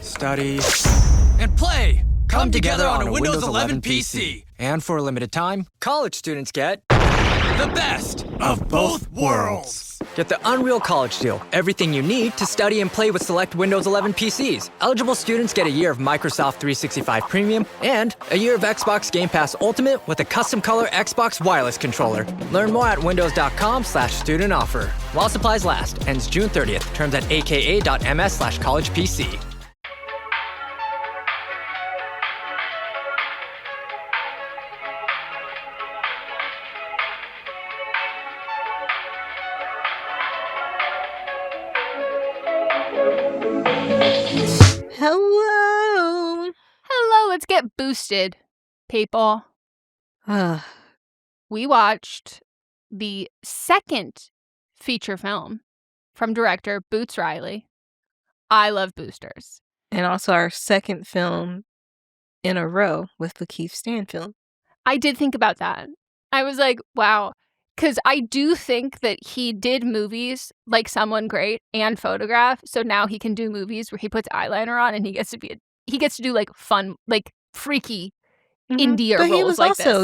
study, and play come together on a Windows 11 PC. And for a limited time, college students get The best of both worlds. Get the Unreal College Deal. Everything you need to study and play with select Windows 11 PCs. Eligible students get a year of Microsoft 365 Premium and a year of Xbox Game Pass Ultimate with a custom color Xbox wireless controller. Learn more at windows.com/student offer. While supplies last. Ends June 30th. Terms at aka.ms/collegepc. Hello, let's get boosted, people. We watched the second feature film from director Boots Riley. I love boosters. And also our second film in a row with LaKeith Stanfield. I did think about that. I was like, wow. Because I do think that he did movies like Someone Great and Photograph. So now he can do movies where he puts eyeliner on and he gets to do like fun, like freaky indie roles like this. But he was also,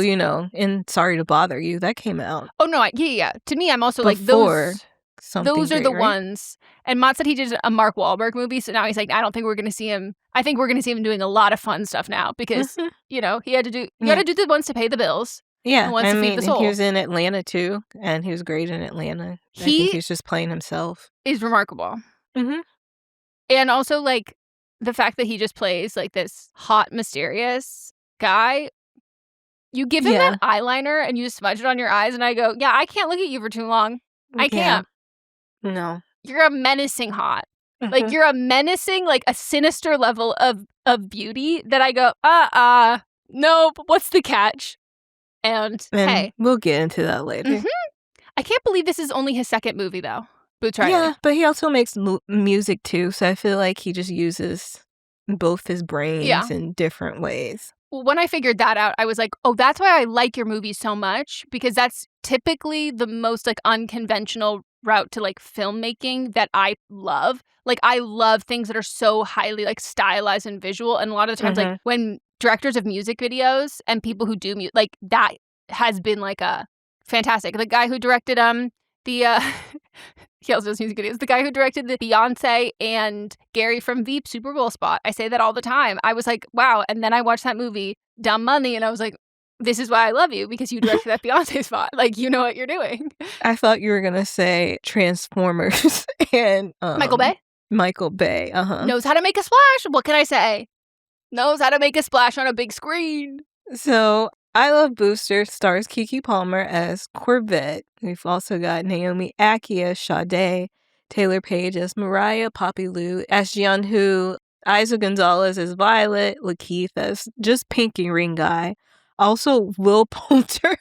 in Sorry to Bother You. That came out. Oh, no. Yeah. To me, I'm also before like, those are the ones. And Mott said he did a Mark Wahlberg movie. So now he's like, I don't think we're going to see him. I think we're going to see him doing a lot of fun stuff now because, he had to do, you got to do the ones to pay the bills. Yeah, I mean, he was in Atlanta too, and he was great in Atlanta. I think he's just playing himself. Is remarkable. Mm-hmm. And also, like, the fact that he just plays, like, this hot, mysterious guy. You give him that eyeliner and you smudge it on your eyes, and I go, yeah, I can't look at you for too long. I can't. No. You're a menacing hot. Like, you're a menacing, like, a sinister level of beauty that I go, no, but what's the catch? And hey. We'll get into that later. Mm-hmm. I can't believe this is only his second movie, though. Boots Riley. Yeah, but he also makes music, too. So I feel like he just uses both his brains in different ways. Well, when I figured that out, I was like, oh, that's why I like your movies so much. Because that's typically the most, like, unconventional route to, like, filmmaking that I love. Like, I love things that are so highly, like, stylized and visual. And a lot of the times, like, when directors of music videos and people who do like that has been like a fantastic. The guy who directed he also does music videos. The guy who directed the Beyonce and Gary from Veep Super Bowl spot. I say that all the time. I was like, wow. And then I watched that movie Dumb Money and I was like, this is why I love you, because you directed that Beyonce spot. Like, you know what you're doing. I thought you were gonna say Transformers and Michael Bay. Michael Bay, knows how to make a splash. What can I say? Knows how to make a splash on a big screen. So, I Love Booster stars Keke Palmer as Corvette. We've also got Naomi Ackie as Sade, Taylour Paige as Mariah, Poppy Lou as Jianhu, Isa Gonzalez as Violet, LaKeith as just Pinky Ring Guy. Also, Will Poulter.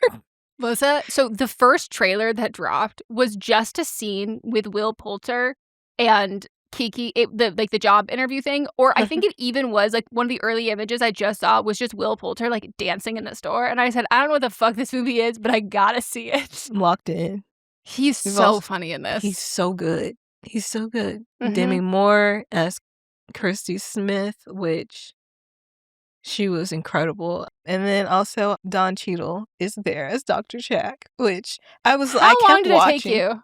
So the first trailer that dropped was just a scene with Will Poulter and Keke, the job interview thing, or I think it even was like one of the early images I just saw was just Will Poulter like dancing in the store, and I said, I don't know what the fuck this movie is, but I gotta see it. Locked in. He's so funny in this. He's so good. Demi Moore as Kirsty Smith, which she was incredible, and then also Don Cheadle is there as Dr. Shack, which I was How long did it take you?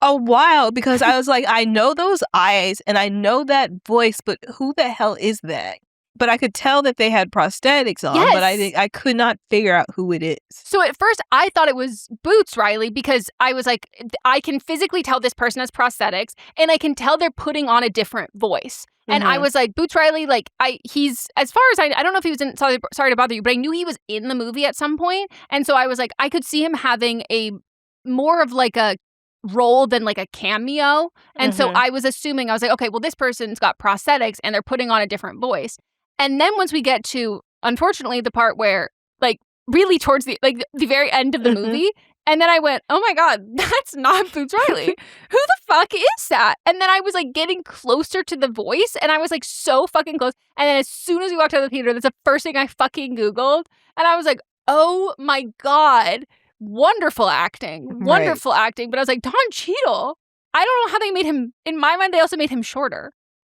A while, because I was like, I know those eyes and I know that voice, but who the hell is that? But I could tell that they had prosthetics on, but I could not figure out who it is. So at first I thought it was Boots Riley because I was like, I can physically tell this person has prosthetics and I can tell they're putting on a different voice. And I was like, Boots Riley, like, he's, as far as I don't know if he was in Sorry to Bother You, but I knew he was in the movie at some point. And so I was like, I could see him having a more of like a role than like a cameo. And so I was assuming, I was like, okay, well, this person's got prosthetics and they're putting on a different voice. And then once we get to, unfortunately, the part where like really towards the very end of the movie, and then I went, oh my God, that's not Boots Riley. Who the fuck is that? And then I was like getting closer to the voice and I was like so fucking close. And then as soon as we walked out of the theater, that's the first thing I fucking Googled. And I was like, oh my God. Wonderful acting. But I was like, Don Cheadle. I don't know how they made him, in my mind, they also made him shorter.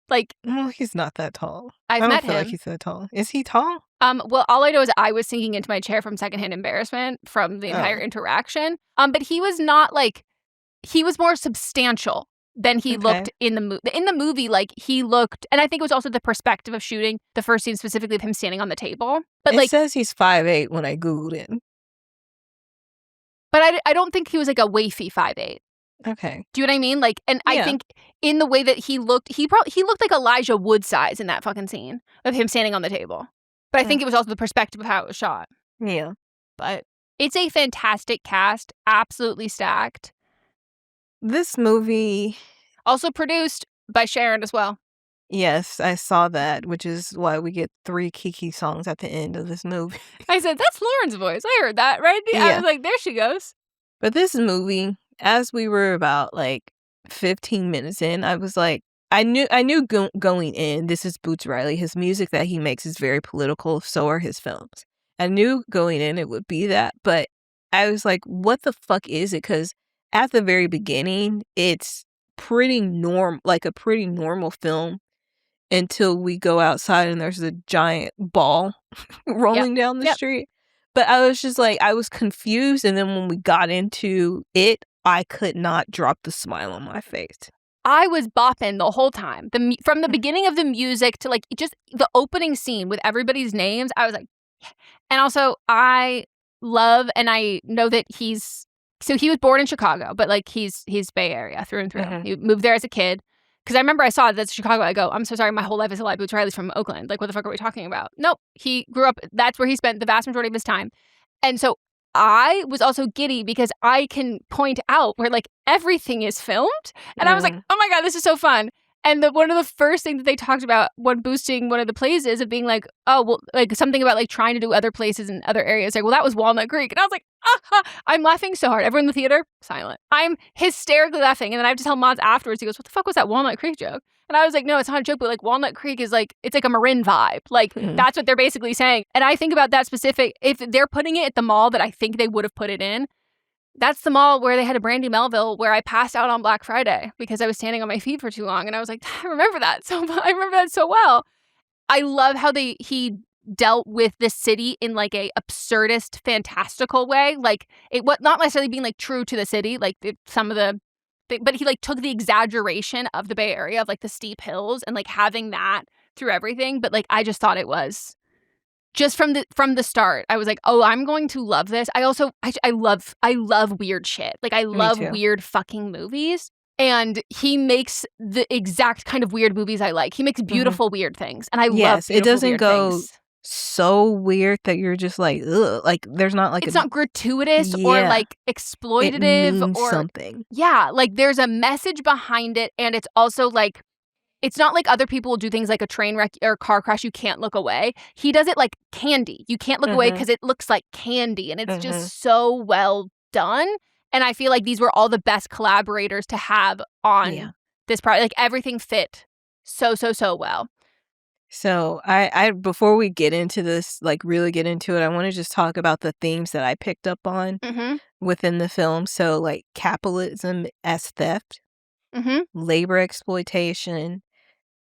Like, well, he's not that tall. I've I don't met feel him. like he's that tall. Is he tall? Well, all I know is I was sinking into my chair from secondhand embarrassment from the entire interaction. But he was not like, he was more substantial than he looked in the movie. In the movie, like, he looked, and I think it was also the perspective of shooting the first scene specifically of him standing on the table. But it says he's 5'8" when I Googled it. But I don't think he was like a wafy 5'8". Okay. Do you know what I mean? Like, and I think in the way that he looked like Elijah Wood size in that fucking scene of him standing on the table. But I think it was also the perspective of how it was shot. Yeah. But it's a fantastic cast, absolutely stacked. This movie... Also produced by Sharon as well. Yes, I saw that, which is why we get 3 Keke songs at the end of this movie. I said, that's Lauren's voice. I heard that, right? Yeah. I was like, there she goes. But this movie, as we were about like 15 minutes in, I was like, I knew going in, this is Boots Riley. His music that he makes is very political. So are his films. I knew going in it would be that, but I was like, what the fuck is it? Because at the very beginning, it's pretty a pretty normal film until we go outside and there's a giant ball rolling down the street. But I was just like, I was confused. And then when we got into it, I could not drop the smile on my face. I was bopping the whole time. From the beginning of the music to like just the opening scene with everybody's names, I was like, yeah. And also I love, and I know that he was born in Chicago, but like he's Bay Area through and through. Mm-hmm. He moved there as a kid. Because I remember I saw that's Chicago. I go, I'm so sorry, my whole life is a lie. Boots Riley's from Oakland. Like, what the fuck are we talking about? Nope. He grew up, that's where he spent the vast majority of his time. And so I was also giddy because I can point out where like everything is filmed. And I was like, oh my God, this is so fun. And one of the first things that they talked about when boosting one of the plays is of being like, oh, well, like something about like trying to do other places in other areas. Like, well, that was Walnut Creek. And I was like, I'm laughing so hard. Everyone in the theater, silent. I'm hysterically laughing. And then I have to tell Mods afterwards. He goes, what the fuck was that Walnut Creek joke? And I was like, no, it's not a joke, but like Walnut Creek is like, it's like a Marin vibe. Like that's what they're basically saying. And I think about that specific, if they're putting it at the mall that I think they would have put it in, that's the mall where they had a Brandy Melville where I passed out on Black Friday because I was standing on my feet for too long. And I was like, I remember that so well. I love how he dealt with the city in like a absurdist, fantastical way. Like it was not necessarily being like true to the city, like but he like took the exaggeration of the Bay Area of like the steep hills and like having that through everything. But like, I just thought it was just from the start, I was like, oh, I'm going to love this. I also, I love weird shit. Like I love weird fucking movies. And he makes the exact kind of weird movies I like. He makes beautiful weird things. And I love beautiful, it doesn't weird go things. So weird that you're just like, ugh. Like there's not like it's not gratuitous or like exploitative it means or something. Yeah, like there's a message behind it, and it's also like, it's not like other people will do things like a train wreck or car crash, you can't look away. He does it like candy. You can't look away because it looks like candy, and it's just so well done. And I feel like these were all the best collaborators to have on this project. Like everything fit so well. So I before we get into this, like really get into it, I want to just talk about the themes that I picked up on within the film. So like capitalism as theft, labor exploitation,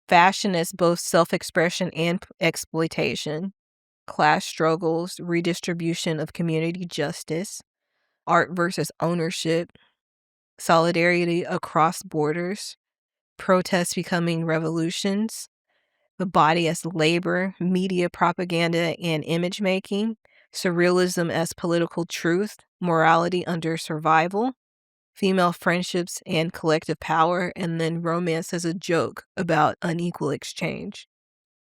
fashion as both self-expression and exploitation, class struggles, redistribution of community justice, art versus ownership, solidarity across borders, protests becoming revolutions, the body as labor, media propaganda and image making, surrealism as political truth, morality under survival, female friendships and collective power, and then romance as a joke about unequal exchange.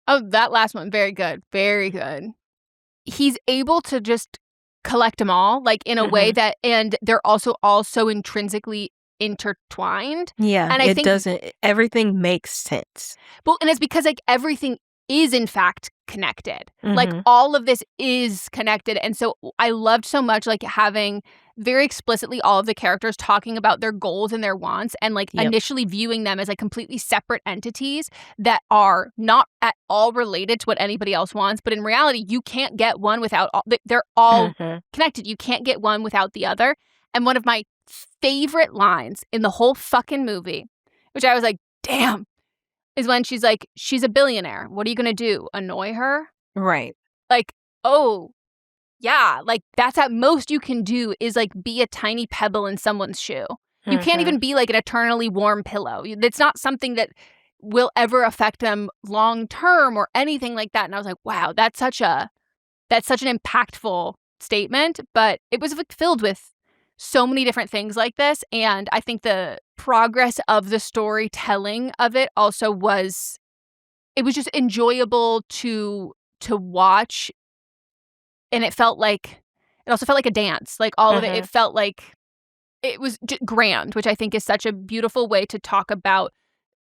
Oh, that last one, very good. Very good. He's able to just collect them all, like in a way that, and they're also all so intrinsically intertwined. Yeah, and I think everything makes sense. Well, and it's because like everything is in fact connected. Like all of this is connected. And so I loved so much like having very explicitly all of the characters talking about their goals and their wants and like initially viewing them as like completely separate entities that are not at all related to what anybody else wants. But in reality, you can't get one without they're all connected. You can't get one without the other. And one of my favorite lines in the whole fucking movie, which I was like, damn, is when she's like, she's a billionaire. What are you going to do? Annoy her? Right. Like, oh, yeah. Like, that's at most you can do is like be a tiny pebble in someone's shoe. You can't even be like an eternally warm pillow. It's not something that will ever affect them long term or anything like that. And I was like, wow, that's such an impactful statement. But it was filled with so many different things like this. And I think the progress of the storytelling of it also was just enjoyable to watch. And it also felt like a dance. Like all of it felt like it was grand, which I think is such a beautiful way to talk about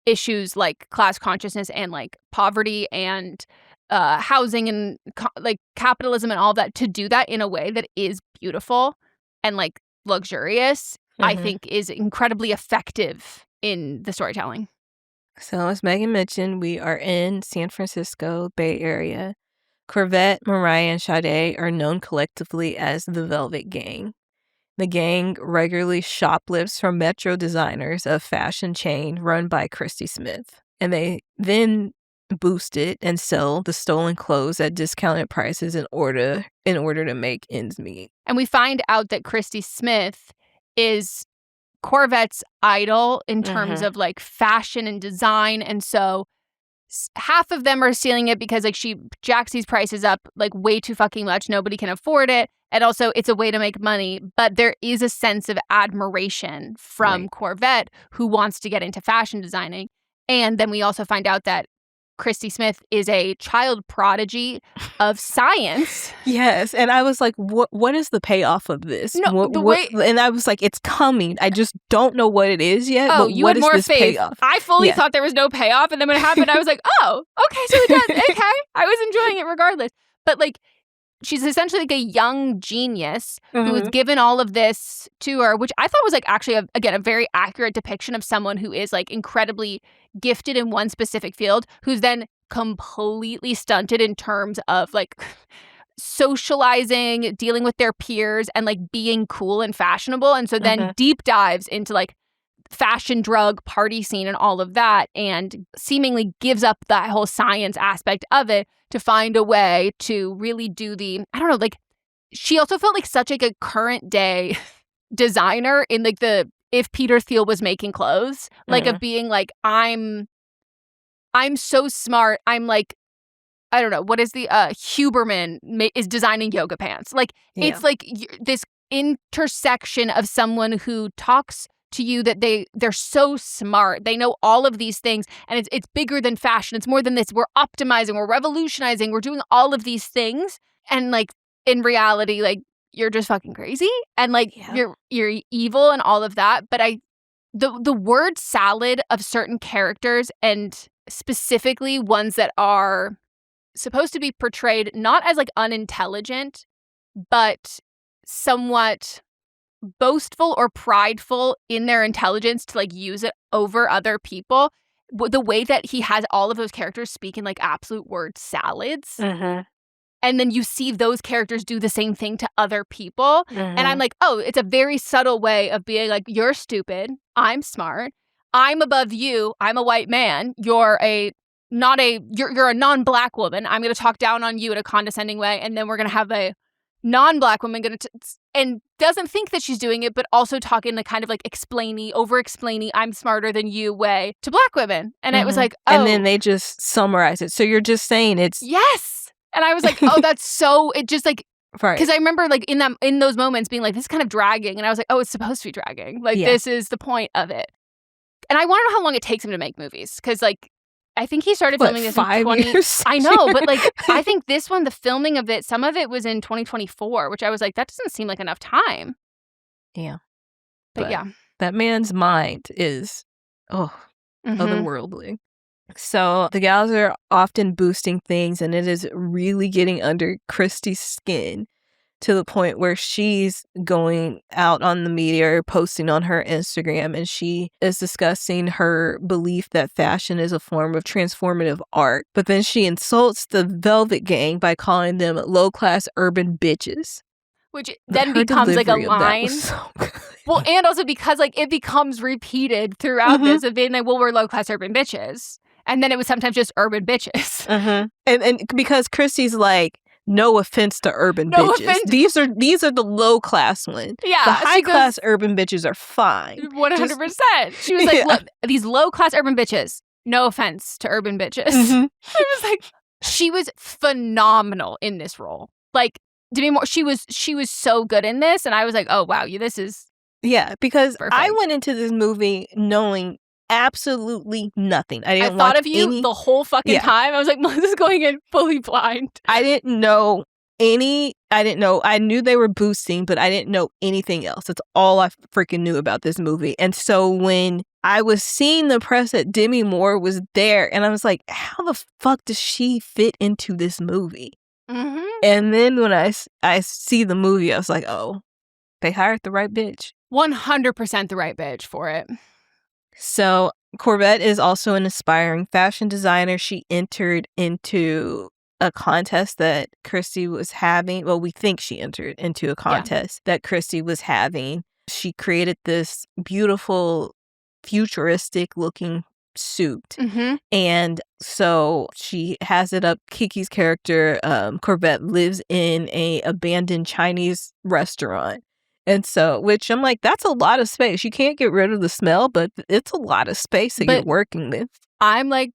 issues like class consciousness and like poverty and housing and like capitalism and all that, to do that in a way that is beautiful and like luxurious, I think is incredibly effective in the storytelling. So as Meghan mentioned, we are in San Francisco Bay Area. Corvette, Mariah, and Sade are known collectively as the Velvet Gang. The gang regularly shoplifts from Metro designers, a fashion chain run by Christy Smith. And they then boost it and sell the stolen clothes at discounted prices in order to make ends meet. And we find out that Christy Smith is Corvette's idol in terms of like fashion and design. And so half of them are stealing it because like she jacks these prices up like way too fucking much. Nobody can afford it. And also it's a way to make money. But there is a sense of admiration from Corvette, who wants to get into fashion designing. And then we also find out that Christy Smith is a child prodigy of science. Yes. And I was like, what is the payoff of this? No, and I was like, it's coming. I just don't know what it is yet. Oh, but you what had is more this faith. Payoff? I fully thought there was no payoff. And then when it happened, I was like, oh, okay, so it does. Okay. I was enjoying it regardless. But like, she's essentially like a young genius who was given all of this to her, which I thought was like actually, a very accurate depiction of someone who is like incredibly gifted in one specific field, who's then completely stunted in terms of like socializing, dealing with their peers, and like being cool and fashionable. And so then deep dives into like fashion, drug, party scene and all of that, and seemingly gives up that whole science aspect of it to find a way to really do like she also felt like such like a current day designer in like the if Peter Thiel was making clothes, like of being like, I'm so smart. I'm like, I don't know, what is the Huberman is designing yoga pants. Like it's like this intersection of someone who talks to you that they're so smart. They know all of these things, and it's bigger than fashion. It's more than this. We're optimizing, we're revolutionizing, we're doing all of these things. And like in reality, like you're just fucking crazy and like you're evil and all of that. But the word salad of certain characters, and specifically ones that are supposed to be portrayed not as like unintelligent, but somewhat boastful or prideful in their intelligence to like use it over other people. The way that he has all of those characters speak in like absolute word salads. And then you see those characters do the same thing to other people. And I'm like, oh, it's a very subtle way of being like, you're stupid. I'm smart. I'm above you. I'm a white man. You're a non-black woman. I'm going to talk down on you in a condescending way. And then we're going to have a non-black woman and doesn't think that she's doing it, but also talking the kind of like over-explaining, I'm smarter than you way to black women. And it was like, oh. And then they just summarize it. So you're just saying it's... Yes. And I was like, oh, that's so... It just like... Because I remember like in those moments being like, this is kind of dragging. And I was like, oh, it's supposed to be dragging. Like this is the point of it. And I want to know how long it takes him to make movies. Because like, I think he started filming this in 5 years? I know, but like, I think this one, the filming of it, some of it was in 2024, which I was like, that doesn't seem like enough time. Yeah. But yeah. That man's mind is, otherworldly. So the gals are often boosting things, and it is really getting under Christy's skin to the point where she's going out on the media or posting on her Instagram, and she is discussing her belief that fashion is a form of transformative art. But then she insults the Velvet Gang by calling them low-class urban bitches. Which then becomes like a line. Well, and also because like it becomes repeated throughout this of being like, well, we're low-class urban bitches. And then it was sometimes just urban bitches. And because Chrissy's like, no offense to urban No bitches. offense. These are the low class ones. Yeah. The high class urban bitches are fine. 100%. She was like, look, these low class urban bitches. No offense to urban bitches. I was like, she was phenomenal in this role. Like, Demi Moore, she was so good in this, and I was like, oh wow, this is because perfect. I went into this movie knowing absolutely nothing. I thought of you the whole fucking time. I was like, Melissa's going in fully blind. I didn't know I knew they were boosting, but I didn't know anything else. That's all I freaking knew about this movie. And so when I was seeing the press that Demi Moore was there, and I was like, how the fuck does she fit into this movie? And then when I see the movie, I was like, oh, they hired the right bitch. 100% the right bitch for it. So Corbett is also an aspiring fashion designer. She entered into a contest that Christy was having. Well, we think she entered into a contest that Christy was having. She created this beautiful, futuristic looking suit. And so she has it up. Kiki's character, Corbett, lives in a abandoned Chinese restaurant. And so, which I'm like, that's a lot of space. You can't get rid of the smell, but it's a lot of space that you're working with. I'm like,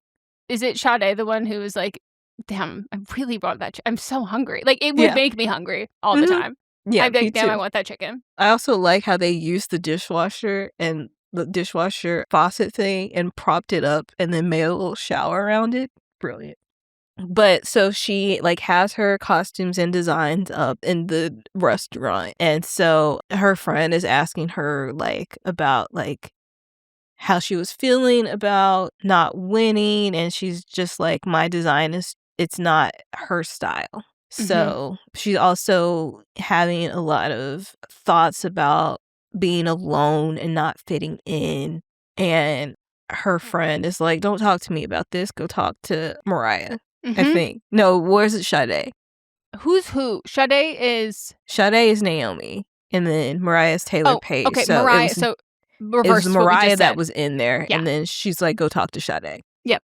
is it Sade, the one who was like, damn, I really brought that I'm so hungry. Like, it would make me hungry all the time. Yeah, I'd be like, damn, too. I want that chicken. I also like how they used the dishwasher and the dishwasher faucet thing and propped it up and then made a little shower around it. Brilliant. But so she like has her costumes and designs up in the restaurant. And so her friend is asking her like about like how she was feeling about not winning. And she's just like, my design it's not her style. So she's also having a lot of thoughts about being alone and not fitting in. And her friend is like, don't talk to me about this. Go talk to Mariah. I think. No, where's it Sade? Who's who? Sade is Naomi. And then Mariah's Taylour Paige. Okay, so Mariah. It Reverse was Mariah that was in there. Yeah. And then she's like, go talk to Sade. Yep.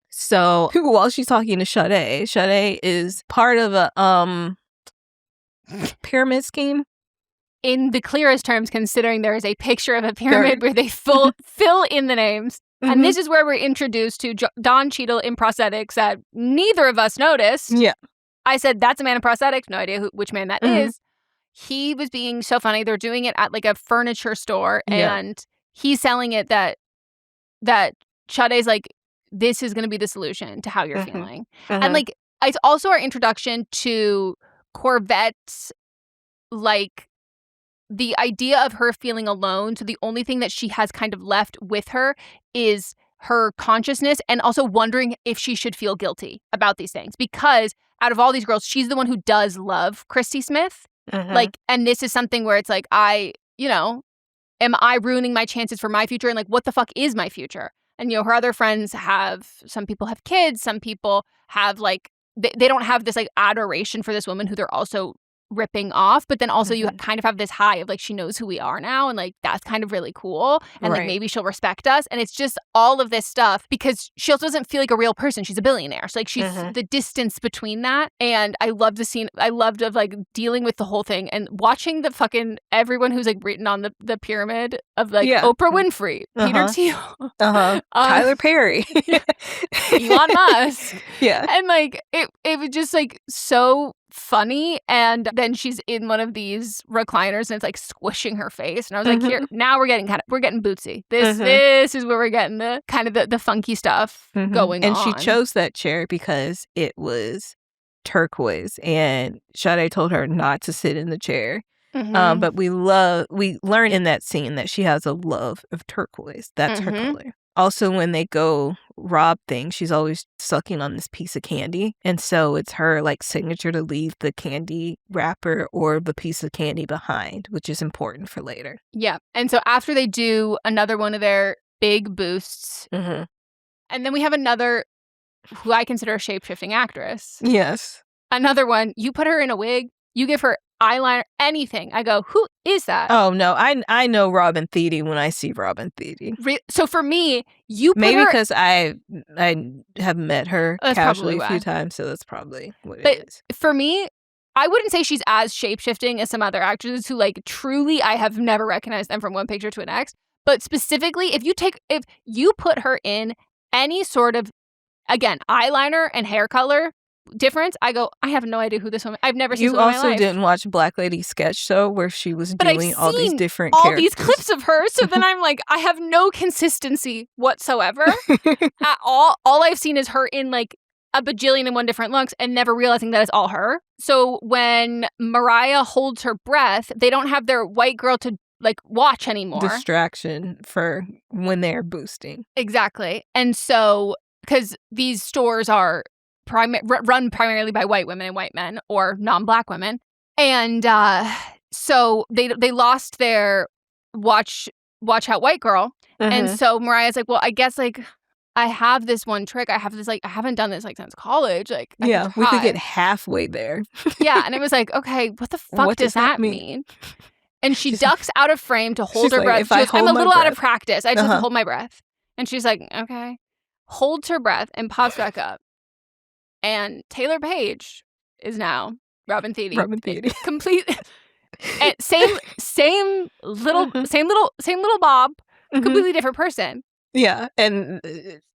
So while she's talking to Sade is part of a pyramid scheme. In the clearest terms, considering there is a picture of a pyramid where they fill in the names. And this is where we're introduced to Don Cheadle in prosthetics that neither of us noticed. Yeah. I said, that's a man in prosthetics. No idea which man that is. He was being so funny. They're doing it at like a furniture store. And he's selling it that Sade's like, this is going to be the solution to how you're feeling. And like, it's also our introduction to Corvette's like, the idea of her feeling alone, so the only thing that she has kind of left with her is her consciousness and also wondering if she should feel guilty about these things. Because out of all these girls, she's the one who does love Christy Smith. Like, and this is something where it's like, am I ruining my chances for my future? And like, what the fuck is my future? And, her other friends some people have kids, some people have like, they don't have this like adoration for this woman who they're also ripping off, but then also you kind of have this high of like, she knows who we are now, and like that's kind of really cool, and like maybe she'll respect us. And it's just all of this stuff because she also doesn't feel like a real person. She's a billionaire, so like she's the distance between that. And I love the scene. I loved of like dealing with the whole thing and watching the fucking everyone who's like written on the pyramid of like Oprah Winfrey, Peter Thiel, Tyler Perry, Elon Musk, and like it was just like so funny. And then she's in one of these recliners and it's like squishing her face, and I was like, here, now we're getting bootsy. This is where we're getting the kind of the funky stuff going on. And she chose that chair because it was turquoise, and Sade told her not to sit in the chair. But we learn in that scene that she has a love of turquoise. That's her color. Also, when they go rob things, she's always sucking on this piece of candy. And so it's her like signature to leave the candy wrapper or the piece of candy behind, which is important for later. Yeah. And so after they do another one of their big boosts, and then we have another who I consider a shape-shifting actress. Yes. Another one, you put her in a wig, You give her eyeliner, anything. I go, who is that? Oh, no. I know Robin Thede when I see Robin Thede. So for me, you put Maybe her... because I have met her casually a few why. times, so that's probably what But it is. for me, I wouldn't say she's as shape-shifting as some other actresses who, like, truly, I have never recognized them from one picture to the next. But specifically, if you put her in any sort of, again, eyeliner and hair color difference, I go, I have no idea who this woman. I've never seen this woman in my life. You also didn't watch Black Lady Sketch Show where she was doing all these different all characters. these clips of her. So then I'm like, I have no consistency whatsoever at all. All I've seen is her in like a bajillion and one different looks and never realizing that it's all her. So when Mariah holds her breath, they don't have their white girl to like watch anymore. Distraction for when they're boosting. Exactly. And so, because these stores are run primarily by white women and white men or non-black women. And so they lost their watch out white girl. And so Mariah's like, well, I guess like I have this one trick. I have this like, I haven't done this like since college. Like, yeah, we could get halfway there. Yeah. And it was like, okay, what the fuck does that mean? And she ducks out of frame to hold her breath. She goes, I'm a little out of practice. I just have to hold my breath. And she's like, okay. Holds her breath and pops back up. And Taylour Paige is now Robin Thede. Complete. And same little Bob. Completely different person. Yeah, and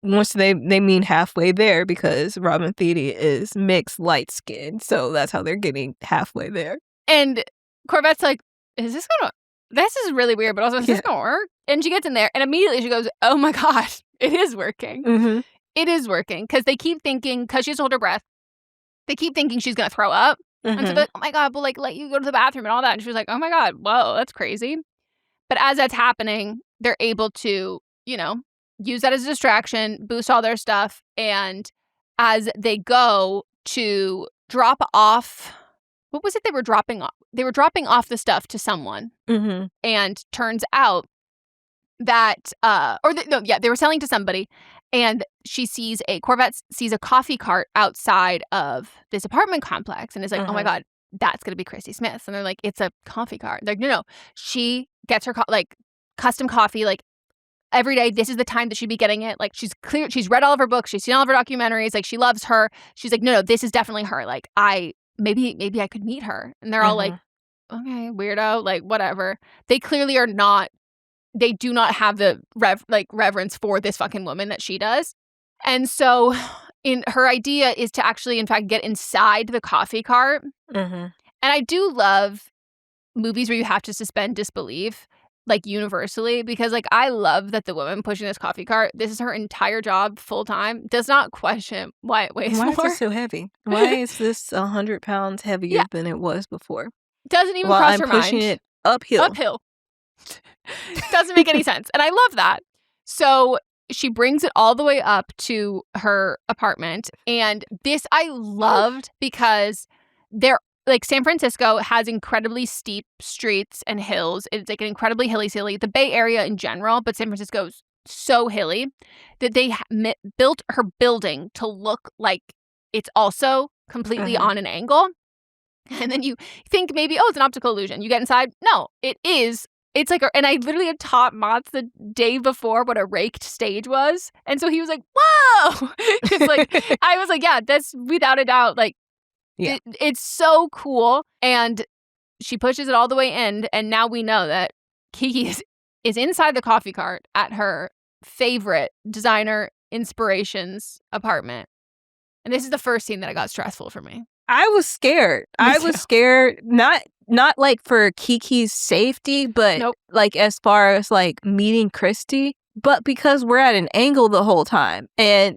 once they mean halfway there because Robin Thede is mixed light skin, so that's how they're getting halfway there. And Corvette's like, this is really weird, but also, is this gonna work? And she gets in there, and immediately she goes, oh my God, it is working. Mm-hmm. It is working, because they keep thinking, because she has to hold her breath, they keep thinking she's gonna throw up. Mm-hmm. And so they're like, oh my God, we'll like let you go to the bathroom and all that. And she was like, oh my God, whoa, that's crazy. But as that's happening, they're able to, use that as a distraction, boost all their stuff. And as they go to drop off, what was it they were dropping off? They were dropping off the stuff to someone. Mm-hmm. And turns out that, they were selling to somebody. And Corvette sees a coffee cart outside of this apartment complex and is like, oh my God, that's going to be Chrissy Smith's. And they're like, it's a coffee cart. They're like, no. She gets her custom coffee, like every day. This is the time that she'd be getting it. Like she's read all of her books. She's seen all of her documentaries. Like she loves her. She's like, no, this is definitely her. Like maybe I could meet her. And they're all like, okay, weirdo, like whatever. They clearly are not. They do not have the reverence for this fucking woman that she does. And so her idea is to actually, in fact, get inside the coffee cart. Mm-hmm. And I do love movies where you have to suspend disbelief, like universally, because like I love that the woman pushing this coffee cart, this is her entire job full time, does not question why it weighs more. Why is it so heavy? Why is this 100 pounds heavier than it was before? Doesn't even cross her mind. I'm pushing it uphill. Doesn't make any sense. And I love that. So she brings it all the way up to her apartment. And this I loved because San Francisco has incredibly steep streets and hills. It's like an incredibly hilly city. The Bay Area in general, but San Francisco's so hilly that they built her building to look like it's also completely on an angle. And then you think maybe, it's an optical illusion. You get inside. No, it is. It's like, and I literally had taught Mats the day before what a raked stage was. And so he was like, whoa. It's like, I was like, yeah, that's without a doubt. Like, it's so cool. And she pushes it all the way in. And now we know that Keke is inside the coffee cart at her favorite designer inspirations apartment. And this is the first scene that got stressful for me. I was scared. I was scared, not like for Keke's safety, but like as far as like meeting Christy, but because we're at an angle the whole time, and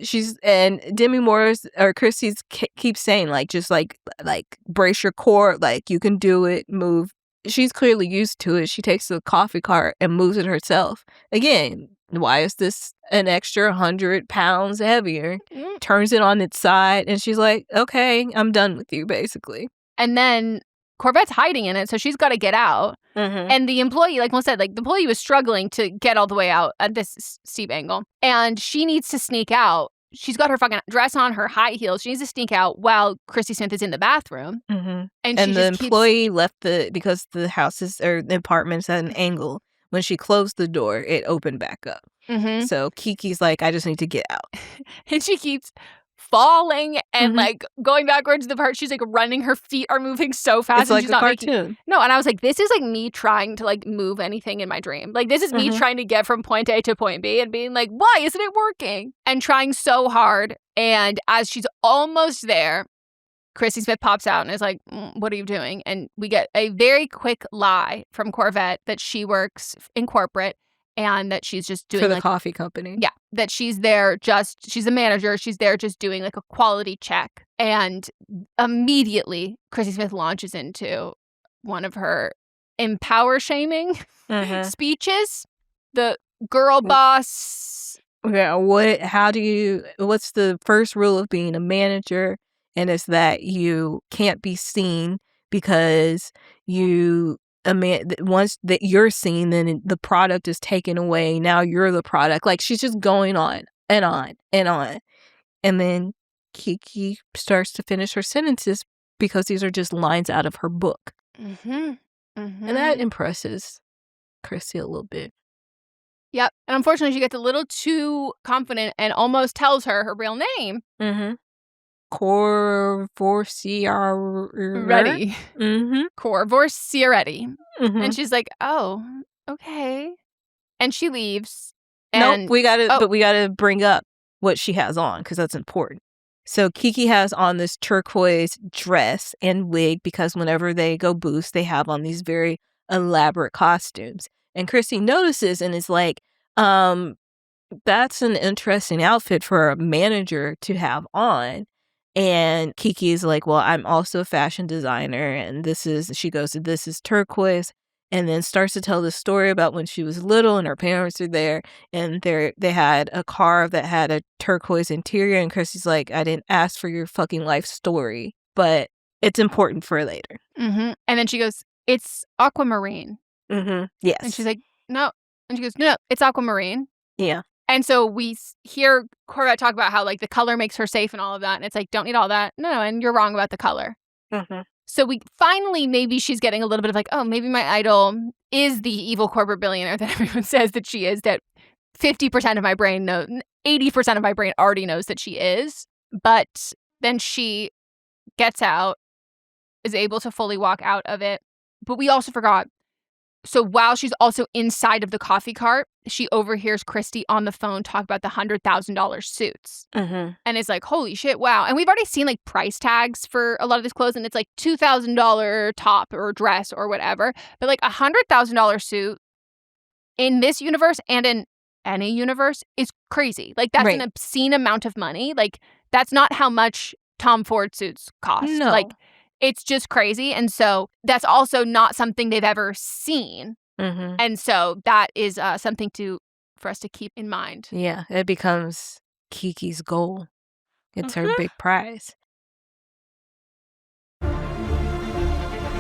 Demi Moore's or Christy's keeps saying like just like brace your core, like you can do it, move. She's clearly used to it. She takes the coffee cart and moves it herself. Again, why is this an extra 100 pounds heavier? Turns it on its side, and she's like, okay, I'm done with you, basically. And then Corvette's hiding in it, so she's got to get out. Mm-hmm. And the employee, like Melissa said, the employee was struggling to get all the way out at this steep angle. And she needs to sneak out. she's got her fucking dress on, her high heels. She needs to sneak out while Christy Smith is in the bathroom. Mm-hmm. And the employee left because the houses or the apartment's at an angle. When she closed the door, it opened back up. Mm-hmm. So Keke's like, I just need to get out. And she keeps falling and like going backwards. The part she's like running, her feet are moving so fast. It's like she's a not cartoon. No, and I was like, this is like me trying to like move anything in my dream. Like this is me trying to get from point A to point B and being like, why isn't it working? And trying so hard. And as she's almost there, Christy Smith pops out and is like, what are you doing? And we get a very quick lie from Corvette that she works in corporate and that she's just doing for the coffee company. Yeah, that she's there she's a manager. She's there just doing like a quality check. And immediately Christy Smith launches into one of her empower shaming speeches. The girl boss. Yeah, what's the first rule of being a manager? And it's that you can't be seen because once that you're seen, then the product is taken away. Now you're the product. Like she's just going on and on and on. And then Keke starts to finish her sentences because these are just lines out of her book. And that impresses Chrissy a little bit. Yep. And unfortunately, she gets a little too confident and almost tells her real name. Corvorciaretti. Corvorciaretti. And she's like, oh, okay. And she leaves. And nope, we gotta bring up what she has on because that's important. So Keke has on this turquoise dress and wig because whenever they go boost, they have on these very elaborate costumes. And Chrissy notices and is like, that's an interesting outfit for a manager to have on. And Keke is like, well, I'm also a fashion designer. And she goes, this is turquoise. And then starts to tell the story about when she was little and her parents were there. And they had a car that had a turquoise interior. And Chrissy's like, I didn't ask for your fucking life story, but it's important for later. And then she goes, it's aquamarine. Yes. And she's like, no. And she goes, no, it's aquamarine. Yeah. And so we hear Corvette talk about how, like, the color makes her safe and all of that. And it's like, don't need all that. No, and you're wrong about the color. So we finally, maybe she's getting a little bit of like, oh, maybe my idol is the evil corporate billionaire that everyone says that she is, that 50% of my brain knows, 80% of my brain already knows that she is. But then she gets out, is able to fully walk out of it. But we also forgot. So while she's also inside of the coffee cart, she overhears Christy on the phone talk about the $100,000 suits. And it's like, holy shit, wow. And we've already seen like price tags for a lot of this clothes, and it's like $2,000 top or dress or whatever. But like $100,000 suit in this universe and in any universe is crazy. Like that's an obscene amount of money. Like that's not how much Tom Ford suits cost. No. Like it's just crazy. And so that's also not something they've ever seen. And so that is something for us to keep in mind. Yeah, it becomes Keke's goal. It's her big prize.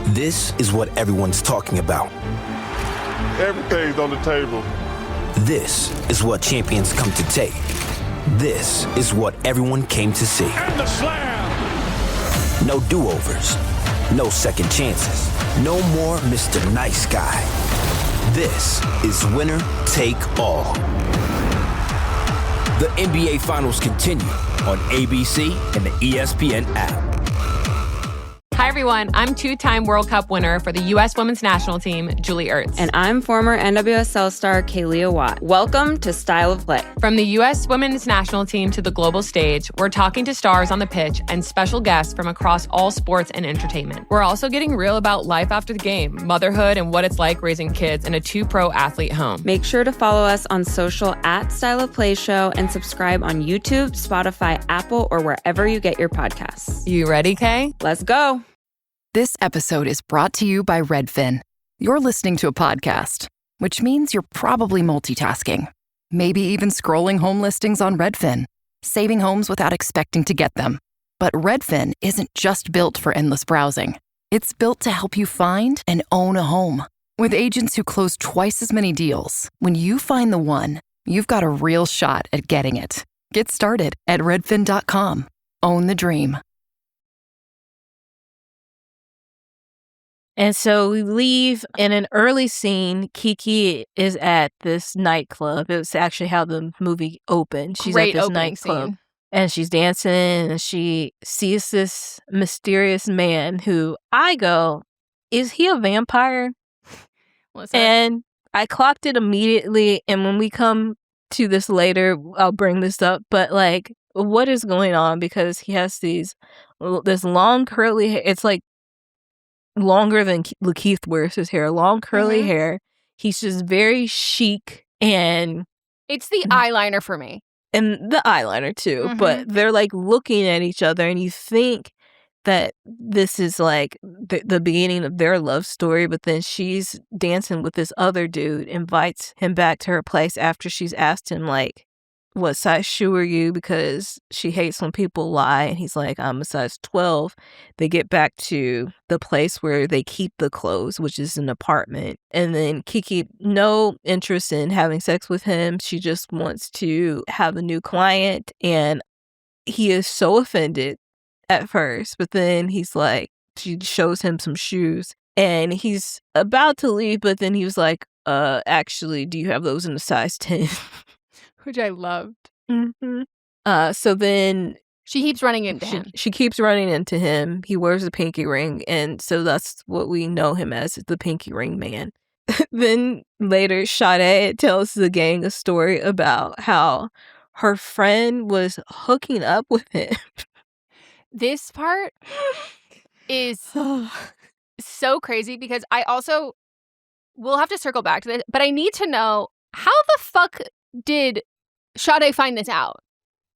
This is what everyone's talking about. Everything's on the table. This is what champions come to take. This is what everyone came to see. And the slam! No do-overs. No second chances. No more Mr. Nice Guy. This is winner take all. The NBA Finals continue on ABC and the ESPN app. Hi, everyone. I'm two-time World Cup winner for the U.S. Women's National Team, Julie Ertz. And I'm former NWSL star Kaylia Watt. Welcome to Style of Play. From the U.S. Women's National Team to the global stage, we're talking to stars on the pitch and special guests from across all sports and entertainment. We're also getting real about life after the game, motherhood, and what it's like raising kids in a two-pro athlete home. Make sure to follow us on social at Style of Play Show and subscribe on YouTube, Spotify, Apple, or wherever you get your podcasts. You ready, Kay? Let's go. This episode is brought to you by Redfin. You're listening to a podcast, which means you're probably multitasking. Maybe even scrolling home listings on Redfin, saving homes without expecting to get them. But Redfin isn't just built for endless browsing. It's built to help you find and own a home. With agents who close twice as many deals, when you find the one, you've got a real shot at getting it. Get started at redfin.com. Own the dream. And so we leave in an early scene. Keke is at this nightclub. It was actually how the movie opened. She's Great at this opening nightclub. scene. And she's dancing, and she sees this mysterious man who I go, is he a vampire? Listen. And I clocked it immediately. And when we come to this later, I'll bring this up. But like, what is going on? Because he has this long curly hair. It's like longer than LaKeith wears his hair. Long curly hair. He's just very chic, and it's the eyeliner for me. And the eyeliner too, but they're like looking at each other, and you think that this is like the beginning of their love story, but then she's dancing with this other dude, invites him back to her place after she's asked him like, what size shoe are you? Because she hates when people lie. And he's like, I'm a size 12. They get back to the place where they keep the clothes, which is an apartment. And then Keke, no interest in having sex with him. She just wants to have a new client. And he is so offended at first. But then he's like, she shows him some shoes. And he's about to leave. But then he was like, actually, do you have those in a size 10? Which I loved. So then she keeps running into him. She keeps running into him. He wears a pinky ring, and so that's what we know him as, the pinky ring man. Then later, Sade tells the gang a story about how her friend was hooking up with him. This part is so crazy because I also we'll have to circle back to this, but I need to know how the fuck did Sade find this out?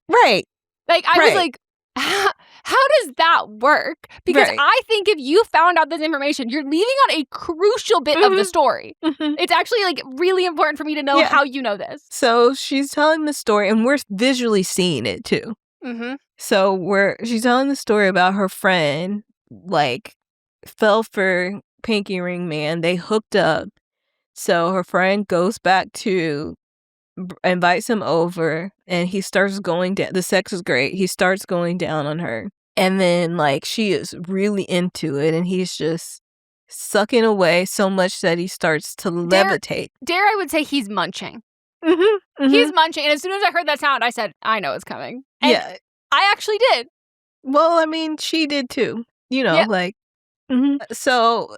Right. Like, I was like, how does that work? Because I think if you found out this information, you're leaving out a crucial bit of the story. It's actually, like, really important for me to know how you know this. So she's telling the story, and we're visually seeing it, too. So she's telling the story about her friend, like, fell for pinky ring man. They hooked up. So her friend goes back to invites him over, and he starts going down. The sex is great. He starts going down on her, and then like she is really into it, and he's just sucking away so much that he starts to levitate. Dare I would say he's munching. He's munching, and as soon as I heard that sound, I said, I know it's coming. And I actually did. Well, I mean, she did too. You know, like so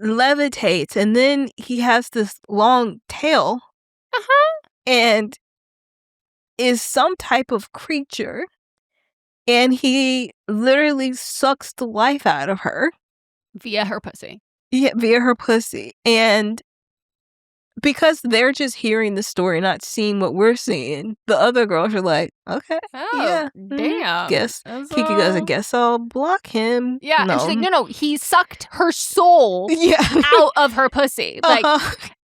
levitates, and then he has this long tail. And is some type of creature, and he literally sucks the life out of her. Via her pussy. Yeah, via her pussy. And because they're just hearing the story, not seeing what we're seeing, the other girls are like, okay, damn. Guess Keke goes, I guess I'll block him. Yeah, and she's like, no, he sucked her soul out of her pussy. Like,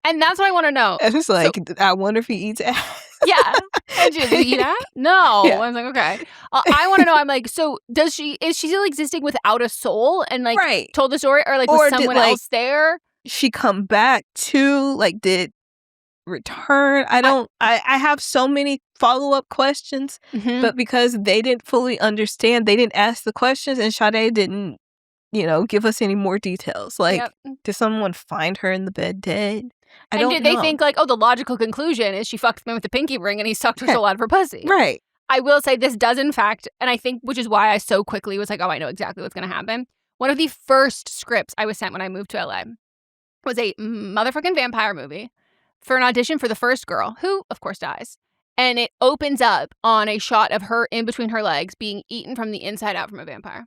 and that's what I want to know. And it's like, I wonder if he eats ass. Yeah. Did you eat that? No. I was like, okay. I want to know. I'm like, so is she still existing without a soul and like told the story, or like was someone else there? She come back to, like, did return? I have so many follow-up questions, but because they didn't fully understand, they didn't ask the questions, and Sade didn't, give us any more details. Like, did someone find her in the bed dead? Did they think like, the logical conclusion is she fucked him with the pinky ring and he sucked her soul out of her pussy? Right. I will say this does in fact, and I think, which is why I so quickly was like, I know exactly what's going to happen. One of the first scripts I was sent when I moved to LA was a motherfucking vampire movie for an audition for the first girl, who, of course, dies. And it opens up on a shot of her in between her legs being eaten from the inside out from a vampire.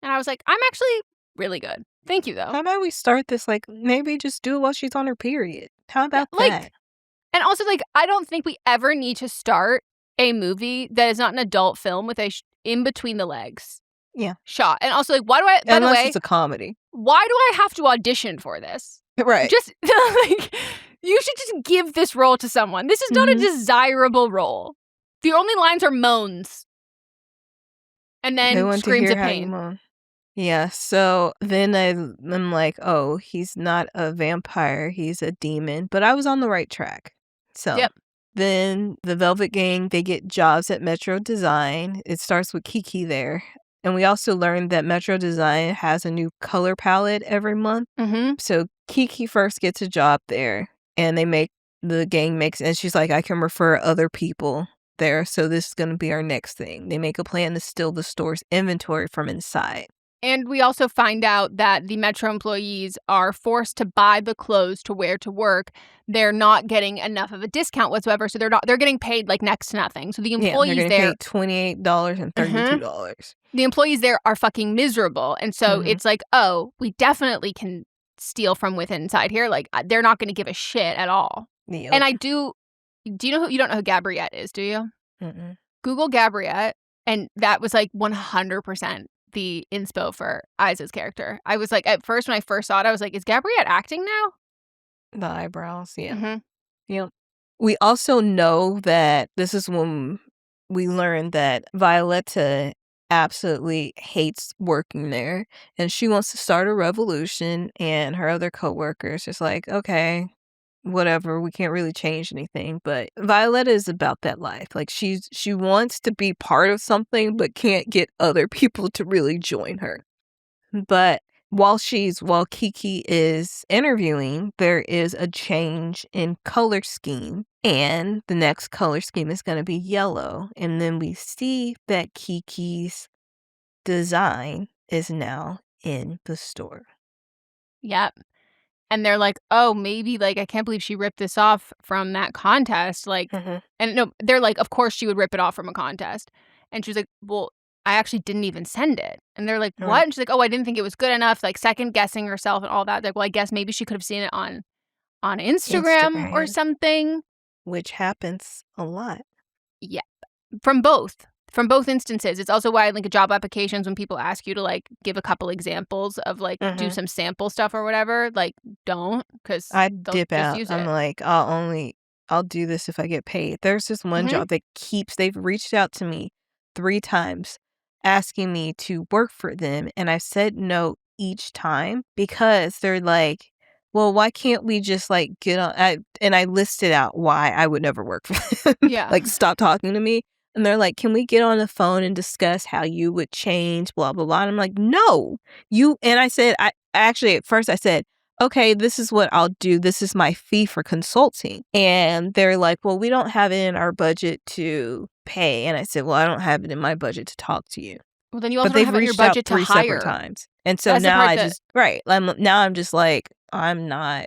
And I was like, I'm actually really good. Thank you, though. How about we start this, like, maybe just do it while she's on her period? How about that? And also, like, I don't think we ever need to start a movie that is not an adult film with a in between the legs shot. And also, like, why do I, by the way, it's a comedy. Why do I have to audition for this? Right. Just, like, you should just give this role to someone. This is not a desirable role. The only lines are moans. And then screams of pain. Yeah, so then I'm like, oh, he's not a vampire, he's a demon. But I was on the right track. So Then the Velvet Gang, they get jobs at Metro Design. It starts with Keke there. And we also learned that Metro Design has a new color palette every month. Mm-hmm. So Keke first gets a job there, and the gang makes, and she's like, I can refer other people there. So this is going to be our next thing. They make a plan to steal the store's inventory from inside. And we also find out that the Metro employees are forced to buy the clothes to wear to work. They're not getting enough of a discount whatsoever, so they're getting paid like next to nothing. So the employees they're getting paid $28 and $32. The employees there are fucking miserable, and so it's like, oh, we definitely can steal from within inside here. Like they're not going to give a shit at all. Yep. And do you know you don't know who Gabriette is, do you? Mm-mm. Google Gabriette, and that was like 100% the inspo for Isa's character. I was like, at first when I first saw it, I was like, is Gabriette acting now? The eyebrows, yeah. Mm-hmm. Yep. We also know that this is when we learned that Violetta absolutely hates working there, and she wants to start a revolution, and her other coworkers just like, okay, whatever, we can't really change anything. But Violetta is about that life. Like she wants to be part of something but can't get other people to really join her. But while Keke is interviewing, there is a change in color scheme, and the next color scheme is going to be yellow. And then we see that Keke's design is now in the store. Yep. And they're like, oh, maybe, like, I can't believe she ripped this off from that contest. Like, and no, they're like, of course she would rip it off from a contest. And she's like, well, I actually didn't even send it. And they're like, what? And she's like, oh, I didn't think it was good enough. Like, second guessing herself and all that. Like, well, I guess maybe she could have seen it on Instagram or something. Which happens a lot. Yeah. From both instances. It's also why I link job applications when people ask you to like give a couple examples of like do some sample stuff or whatever. Like don't, because I dip out. I'm like, I'll do this if I get paid. There's this one job that they've reached out to me 3 times asking me to work for them, and I said no each time because they're like, well, why can't we just like get on? And I listed out why I would never work for them. Yeah. Like, stop talking to me. And they're like, can we get on the phone and discuss how you would change, blah, blah, blah. And I'm like, no, and I said, at first I said, okay, this is what I'll do. This is my fee for consulting. And they're like, well, we don't have it in our budget to pay. And I said, well, I don't have it in my budget to talk to you. Well, then you also don't have it in your budget to hire. 3 separate times. And so now I'm just like, I'm not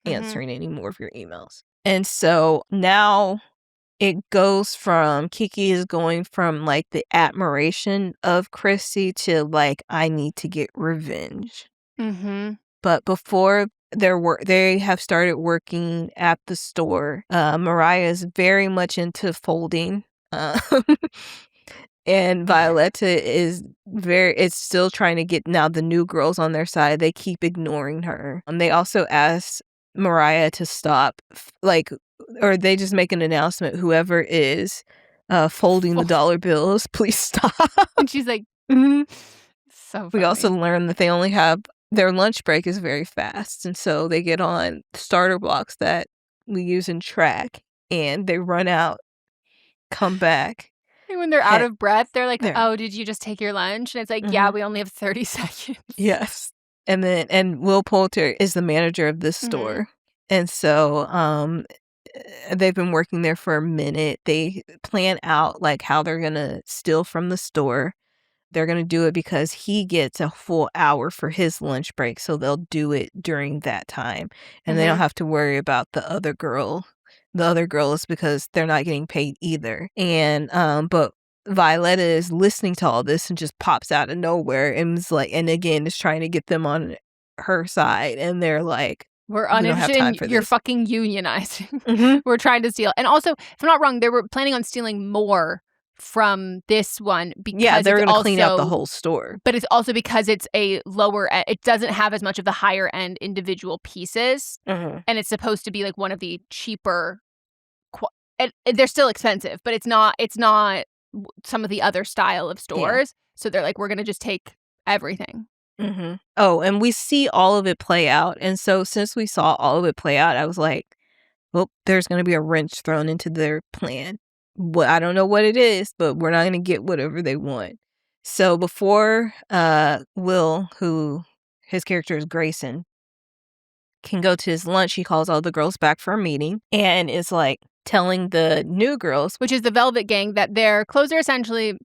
answering any more of your emails. And so now it goes from, Keke is going from like the admiration of Chrissy to like, I need to get revenge. But before they have started working at the store, Mariah is very much into folding. And Violetta is still trying to get now the new girls on their side. They keep ignoring her. They also ask Mariah to stop, or they just make an announcement, whoever is folding the dollar bills, please stop. And she's like, so funny. We also learn that they only have, their lunch break is very fast. And so they get on starter blocks that we use in track, and they run out, come back. And when they're out of breath, they're like, oh, did you just take your lunch? And it's like, yeah, we only have 30 seconds. Yes. And Will Poulter is the manager of this store. And so they've been working there for a minute. They plan out like how they're going to steal from the store. They're going to do it because he gets a full hour for his lunch break. So they'll do it during that time. And they don't have to worry about the other girl. The other girl is because they're not getting paid either. And but Violetta is listening to all this and just pops out of nowhere and is like, and again is trying to get them on her side. And they're like, we're uninterested in your fucking unionizing. We're trying to steal. And also, if I'm not wrong, they were planning on stealing more from this one because they were going to clean out the whole store. But it's also because it's a lower end. It doesn't have as much of the higher end individual pieces. And it's supposed to be like one of the cheaper. They're still expensive, but it's not some of the other style of stores. So they're like, we're going to just take everything. Oh, and we see all of it play out. And so since we saw all of it play out, I was like, well, there's going to be a wrench thrown into their plan. Well, I don't know what it is, but we're not going to get whatever they want. So before Will, who his character is Grayson, can go to his lunch, he calls all the girls back for a meeting and is like telling the new girls, which is the Velvet Gang, that their clothes are essentially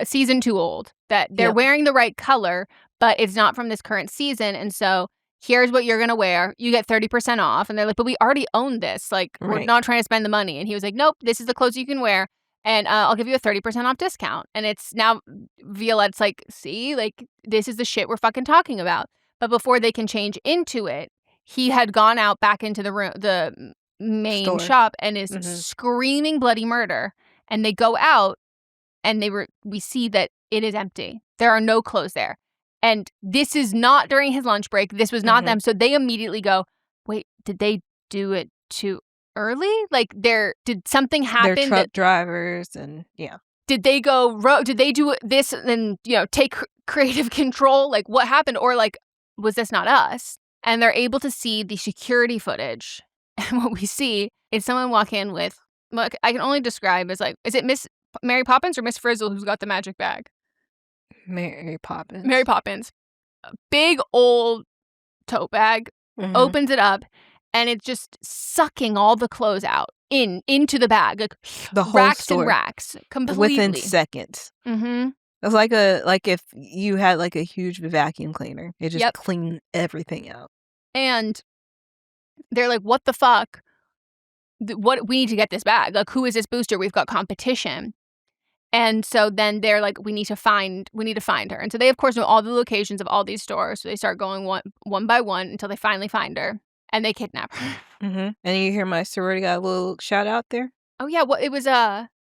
a season 2 old, that they're wearing the right color, but it's not from this current season. And so here's what you're going to wear. You get 30% off. And they're like, but we already own this. Like, we're not trying to spend the money. And he was like, nope, this is the clothes you can wear. And I'll give you a 30% off discount. And it's now Violette's like, see, like, this is the shit we're fucking talking about. But before they can change into it, he had gone out back into the room, the main shop, and is screaming bloody murder. And they go out and we see that it is empty. There are no clothes there. And this is not during his lunch break. This was not them. So they immediately go, wait, did they do it too early? Like, did something happen? They're truck drivers and Did they go, did they do this and, take creative control? Like, what happened? Or like, was this not us? And they're able to see the security footage. And what we see is someone walk in with, what I can only describe as like, is it Miss Mary Poppins or Miss Frizzle who's got the magic bag? Mary Poppins. Mary Poppins. A big old tote bag, opens it up, and it's just sucking all the clothes out into the bag. Like, the whole racks store. And racks. Completely. Within seconds. Mm-hmm. It's like if you had like a huge vacuum cleaner. It just cleaned everything out. And they're like, what the fuck? We need to get this bag. Like, who is this booster? We've got competition. And so then they're like, we need to find her. And so they, of course, know all the locations of all these stores. So they start going one by one until they finally find her. And they kidnap her. And you hear my sorority got a little shout out there? Oh, yeah. Well, it was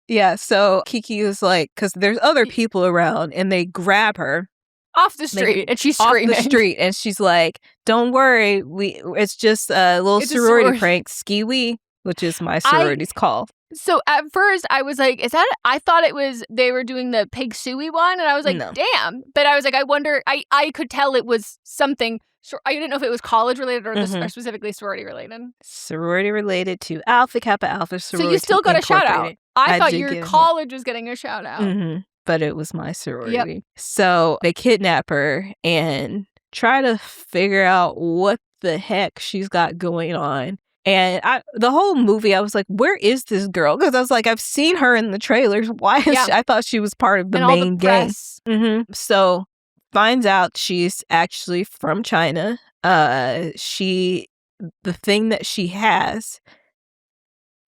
Yeah, so Keke was like, because there's other people around, and they grab her. Off the street, and she's screaming. Off the street, and she's like, don't worry, it's just a little sorority prank, ski-wee, which is my sorority's call. So at first I was like, I thought it was, they were doing the pig suey one, and I was like, no. Damn. But I was like, I wonder, I could tell it was something, I didn't know if it was college related or specifically sorority related. Sorority related to Alpha Kappa Alpha sorority. So you still got a shout out. I thought your college was getting a shout out. But it was my sorority. Yep. So they kidnap her and try to figure out what the heck she's got going on. And the whole movie, I was like, where is this girl? Because I was like, I've seen her in the trailers. Why is she? I thought she was part of the main gang. So finds out she's actually from China. The thing that she has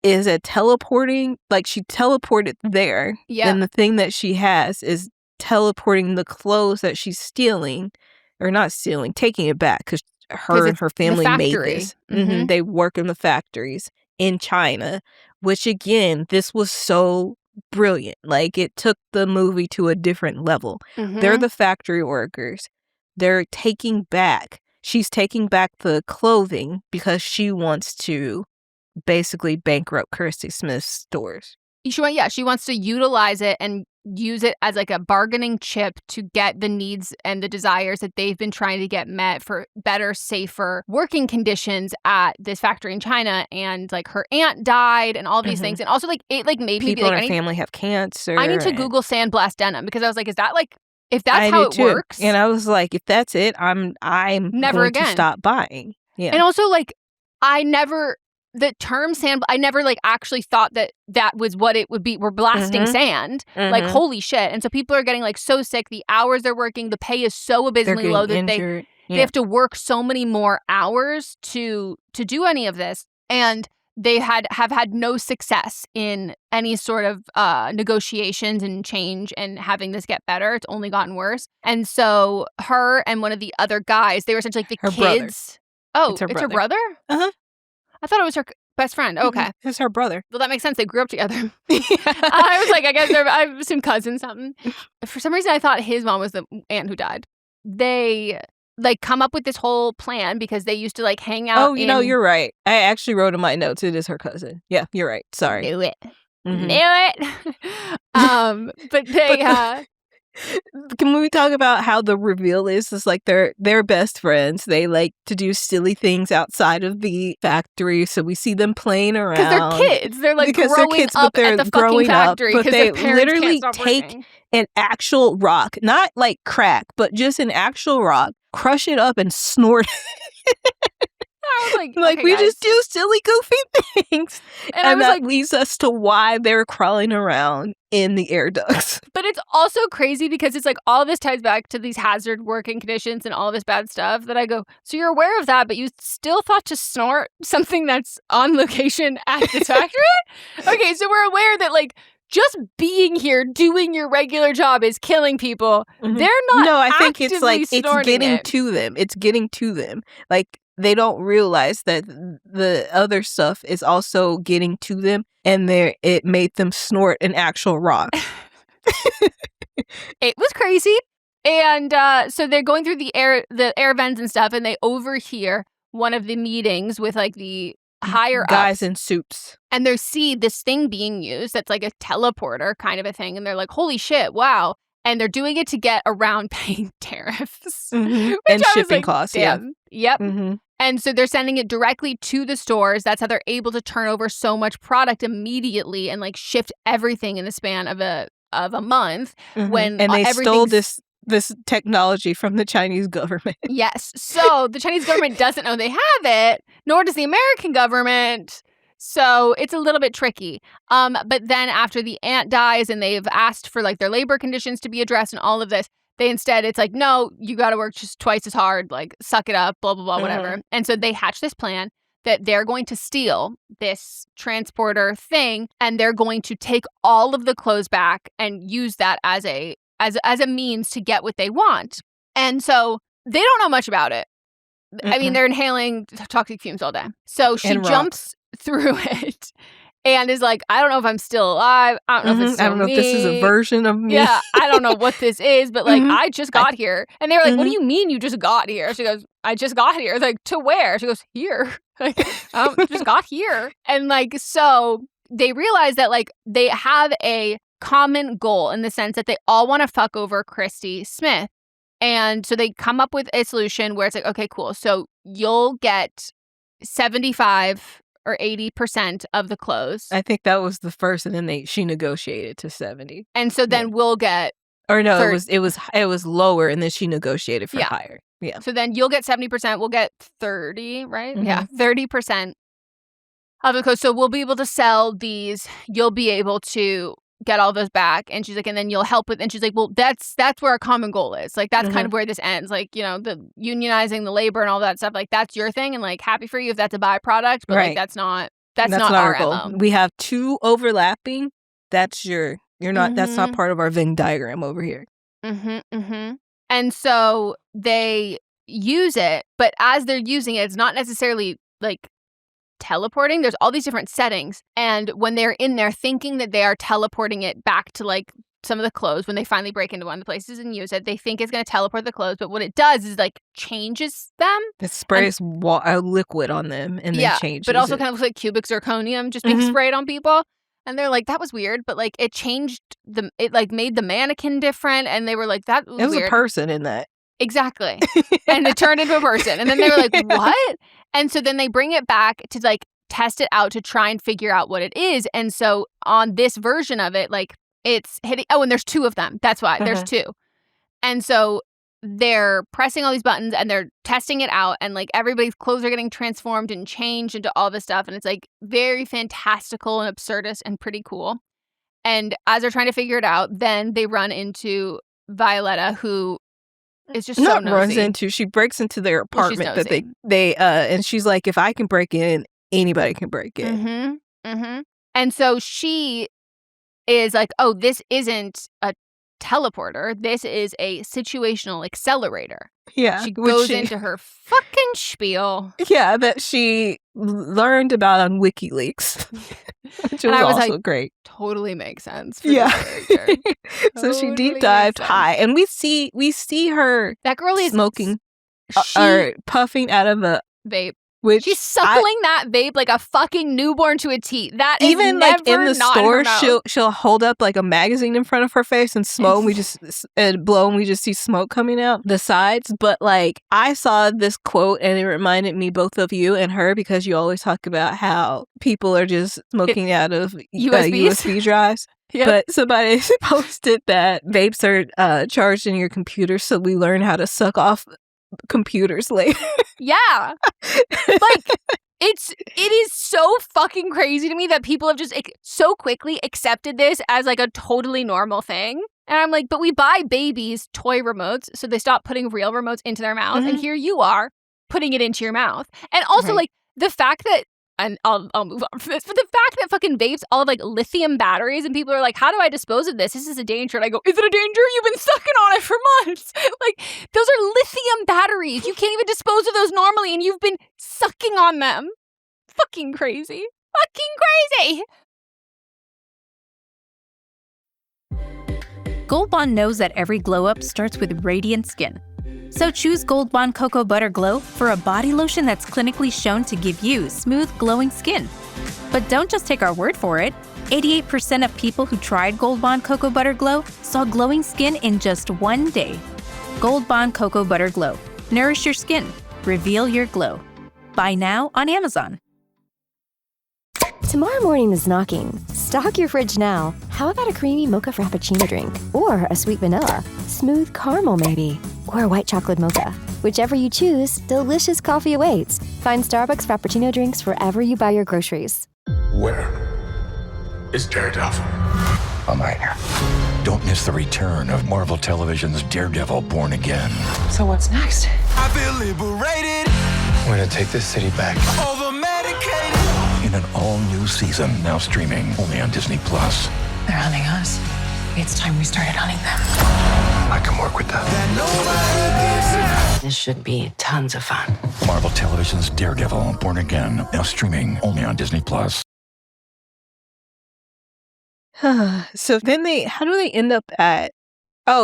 is a teleporting, like she teleported there. Yeah. And the thing that she has is teleporting the clothes that she's stealing, or not stealing, taking it back, because her and her family made this. They work in the factories in China, which again, this was so brilliant. Like, it took the movie to a different level. They're the factory workers. They're taking back. She's taking back the clothing because she wants to basically bankrupt Kirsty Smith's stores. She wants to utilize it and use it as like a bargaining chip to get the needs and the desires that they've been trying to get met for better, safer working conditions at this factory in China. And like, her aunt died and all these things. And also, like, it like made me people in her family have cancer. I need to Google sandblast denim, because I was like, is that like, if that's how it works? And I was like, if that's it, I'm never going again to stop buying. Yeah. And also, like, the term sand, I never like actually thought that was what it would be. We're blasting sand. Like, holy shit. And so people are getting like so sick. The hours they're working, the pay is so abysmally low that they have to work so many more hours to do any of this. And they have had no success in any sort of negotiations and change and having this get better. It's only gotten worse. And so her and one of the other guys, they were essentially like the kids. Oh, it's her brother? I thought it was her best friend. Okay. It's her brother. Well, that makes sense. They grew up together. I was like, I guess I assumed cousins, something. For some reason, I thought his mom was the aunt who died. They like come up with this whole plan because they used to like hang out. Oh, you're right. I actually wrote in my notes, it is her cousin. Yeah, you're right. Sorry. Knew it. Knew it. But they Can we talk about how the reveal is? It's like they're best friends. They like to do silly things outside of the factory. So we see them playing around. Because they're kids. They're like Because growing they're kids, up but they're at the fucking growing factory. up. But They they literally take working. an actual rock, not like crack, but just an actual rock, crush it up and snort it. I was like, Like, okay, we guys. just do silly, goofy things. And I was that like, leads us to why they're crawling around in the air ducts. but it's also crazy because it's like all this ties back to these hazard working conditions and all this bad stuff that I go, so you're aware of that, but you still thought to snort something that's on location at this factory? Okay, so we're aware that like just being here, doing your regular job is killing people. Mhm. They're not. No, I think it's like actively it's snorting getting it. to them. It's getting to them. Like they don't realize that the other stuff is also getting to them, and it made them snort an actual rock. It was crazy. And so they're going through the air vents and stuff, and they overhear one of the meetings with like the higher guys ups, in suits. and they see this thing being used that's like a teleporter kind of a thing, and they're like, holy shit, wow. And they're doing it to get around paying tariffs. Mhm. Which And I was shipping like, costs, damn. Yep. Mm-hmm. And so they're sending it directly to the stores. That's how they're able to turn over so much product immediately and like shift everything in the span of a month. When And they stole everything's- this technology from the Chinese government. Yes. So the Chinese government doesn't know they have it, nor does the American government. So it's a little bit tricky. But then after the aunt dies and they've asked for like their labor conditions to be addressed and all of this, it's like, no, you got to work just twice as hard, like suck it up, blah, blah, blah, whatever. And so they hatch this plan that they're going to steal this transporter thing, and they're going to take all of the clothes back and use that as a means to get what they want. And so they don't know much about it. I mean, they're inhaling toxic fumes all day. So she jumps through it and is like, I don't know if I'm still alive. I don't know if it's still I don't know me. if this is a version of me. Yeah, I don't know what this is, but like, I just got here. And they were like, what do you mean you just got here? She goes, I just got here. Like, to where? She goes, here. Like, just got here. And like, so they realize that like they have a common goal in the sense that they all want to fuck over Christy Smith. And so they come up with a solution where it's like, okay, cool. So you'll get 75 or 80% of the clothes. I think that was the first, and then she negotiated to 70. And so then we'll get, or no, it was lower, and then she negotiated for Yeah. higher. Yeah. so then you'll get 70%, we'll get 30, right? Yeah, 30% of the clothes. So we'll be able to sell these. You'll be able to get all those back. And she's like, and then you'll help with, and she's like, well, that's where our common goal is. Like, that's kind of where this ends. Like, you know, the unionizing the labor and all that stuff, like that's your thing. And like, happy for you if that's a byproduct, but like, that's not our goal. MO. We have two overlapping. That's you're not, that's not part of our Venn diagram over here. And so they use it, but as they're using it, it's not necessarily like teleporting. There's all these different settings. And when they're in there thinking that they are teleporting it back to like some of the clothes, when they finally break into one of the places and use it, they think it's going to teleport the clothes. But what it does is like changes them. It sprays a liquid on them and then changes but also it. kind of looks like cubic zirconium just being sprayed on people. And they're like, that was weird. But like it changed it like made the mannequin different. And they were like, that was It was weird. a person in that. Exactly. And it turned into a person. And then they were like, what? And so then they bring it back to like test it out to try and figure out what it is. And so on this version of it, like it's hitting. Oh, and there's two of them. That's why there's two. And so they're pressing all these buttons and they're testing it out. And like everybody's clothes are getting transformed and changed into all this stuff. And it's like very fantastical and absurdist and pretty cool. And as they're trying to figure it out, then they run into Violetta, who is just so nosy. She breaks into their apartment that they and she's like, if I can break in, anybody can break in. And so she is like, oh, this isn't a teleporter. This is a situational accelerator. Yeah. She goes into her fucking spiel. Yeah, that she learned about on WikiLeaks. Which was also like, great. Totally makes sense. So she deep dived high. And we see her that girl is smoking or puffing out of a vape. Which she's suckling that vape like a fucking newborn to a T. That is even never like in the not in her store, mouth. she'll hold up like a magazine in front of her face and smoke. And we just blow, and we just see smoke coming out the sides. But like, I saw this quote, and it reminded me both of you and her, because you always talk about how people are just smoking out of USB drives. Yep. But somebody posted that vapes are charged in your computer, so we learn how to suck off computers later. Yeah. Like, it is so fucking crazy to me that people have just so quickly accepted this as like a totally normal thing. And I'm like, but we buy babies toy remotes so they stop putting real remotes into their mouth. Mm-hmm. And here you are putting it into your mouth. And also like the fact that, and I'll move on from this, but the fact that fucking vapes all have like lithium batteries, and people are like, how do I dispose of this? This is a danger. And I go, is it a danger? You've been sucking on it for months. Like, those are lithium batteries. You can't even dispose of those normally, and you've been sucking on them. Fucking crazy. Fucking crazy. Gold Bond knows that every glow up starts with radiant skin. So choose Gold Bond Cocoa Butter Glow for a body lotion that's clinically shown to give you smooth, glowing skin. But don't just take our word for it. 88% of people who tried Gold Bond Cocoa Butter Glow saw glowing skin in just 1 day. Gold Bond Cocoa Butter Glow. Nourish your skin. Reveal your glow. Buy now on Amazon. Tomorrow morning is knocking. Stock your fridge now. How about a creamy mocha frappuccino drink? Or a sweet vanilla? Smooth caramel maybe? Or a white chocolate mocha? Whichever you choose, delicious coffee awaits. Find Starbucks Frappuccino drinks wherever you buy your groceries. Where is Daredevil? I'm right here. Don't miss the return of Marvel Television's Daredevil Born Again. So what's next? I feel liberated. We're gonna take this city back. Over-medicated. In an all-new season, now streaming only on Disney+. They're hunting us. It's time we started hunting them. I can work with that. This should be tons of fun. Marvel Television's Daredevil Born Again, now streaming only on Disney+. So then how do they end up at,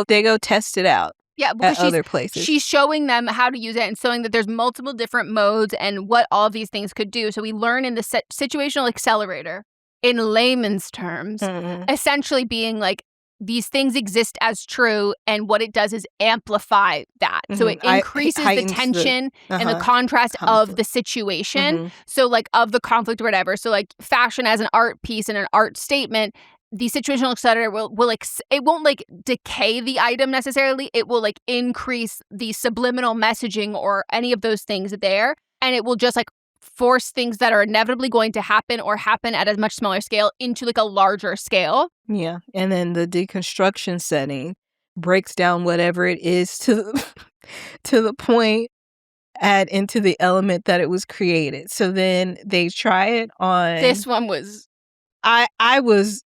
they go test it out. Yeah, because at other places. She's showing them how to use it and showing that there's multiple different modes and what all of these things could do. So we learn in the situational accelerator, in layman's terms, essentially being like, these things exist as true, and what it does is amplify that. So it increases the tension and the contrast of the situation. So like of the conflict or whatever. So like fashion as an art piece and an art statement, the situational accelerator will it won't like decay the item necessarily. It will like increase the subliminal messaging or any of those things there. And it will just like force things that are inevitably going to happen or happen at a much smaller scale into like a larger scale. Yeah. And then the deconstruction setting breaks down whatever it is to the point, add into the element that it was created. So then they try it on. This one was. I was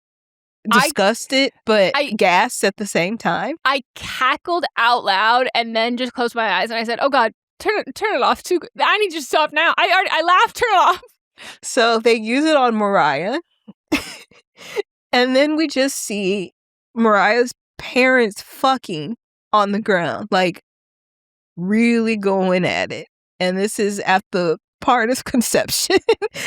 disgusted, but gasped at the same time. I cackled out loud and then just closed my eyes and I said, "Oh God, turn it off too. I need you to stop now." I laughed. Turn it off. So they use it on Mariah, and then we just see Mariah's parents fucking on the ground, like really going at it. And this is at the part of conception,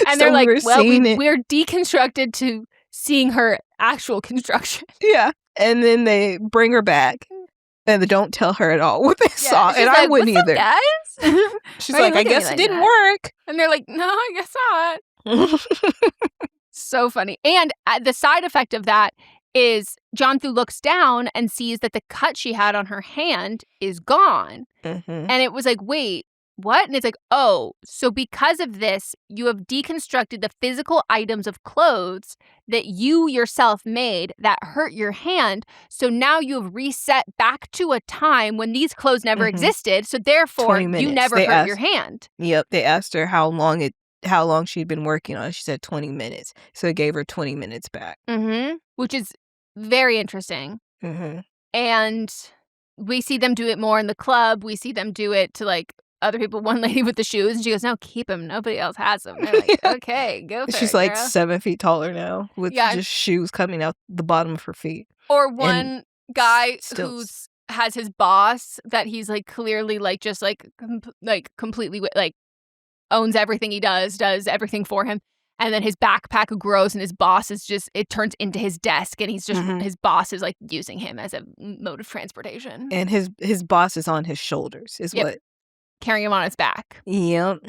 and they're like, "Well, we're deconstructed to seeing her actual construction." Yeah. And then they bring her back and they don't tell her at all what they saw. And like, I wouldn't either. Guys? She's like, I guess it didn't work. And they're like, no, I guess not. So funny. And the side effect of that is John-Thu looks down and sees that the cut she had on her hand is gone. And it was like, wait, what? And it's like, oh, so because of this, you have deconstructed the physical items of clothes that you yourself made that hurt your hand. So now you have reset back to a time when these clothes never existed. So therefore, you never hurt your hand. Yep. They asked her how long she'd been working on it. She said 20 minutes. So it gave her 20 minutes back. Which is very interesting. And we see them do it more in the club. We see them do it to like other people. One lady with the shoes, and she goes, "No, keep them. Nobody else has them." They're like, "Okay, go for it." She's like girl. 7 feet taller now with just shoes coming out the bottom of her feet. Or one guy who has his boss that he's like clearly like just like completely like owns everything he does everything for him. And then his backpack grows and his boss is just, it turns into his desk and he's just, his boss is like using him as a mode of transportation. And his boss is on his shoulders is what? Carrying him on his back. Yep.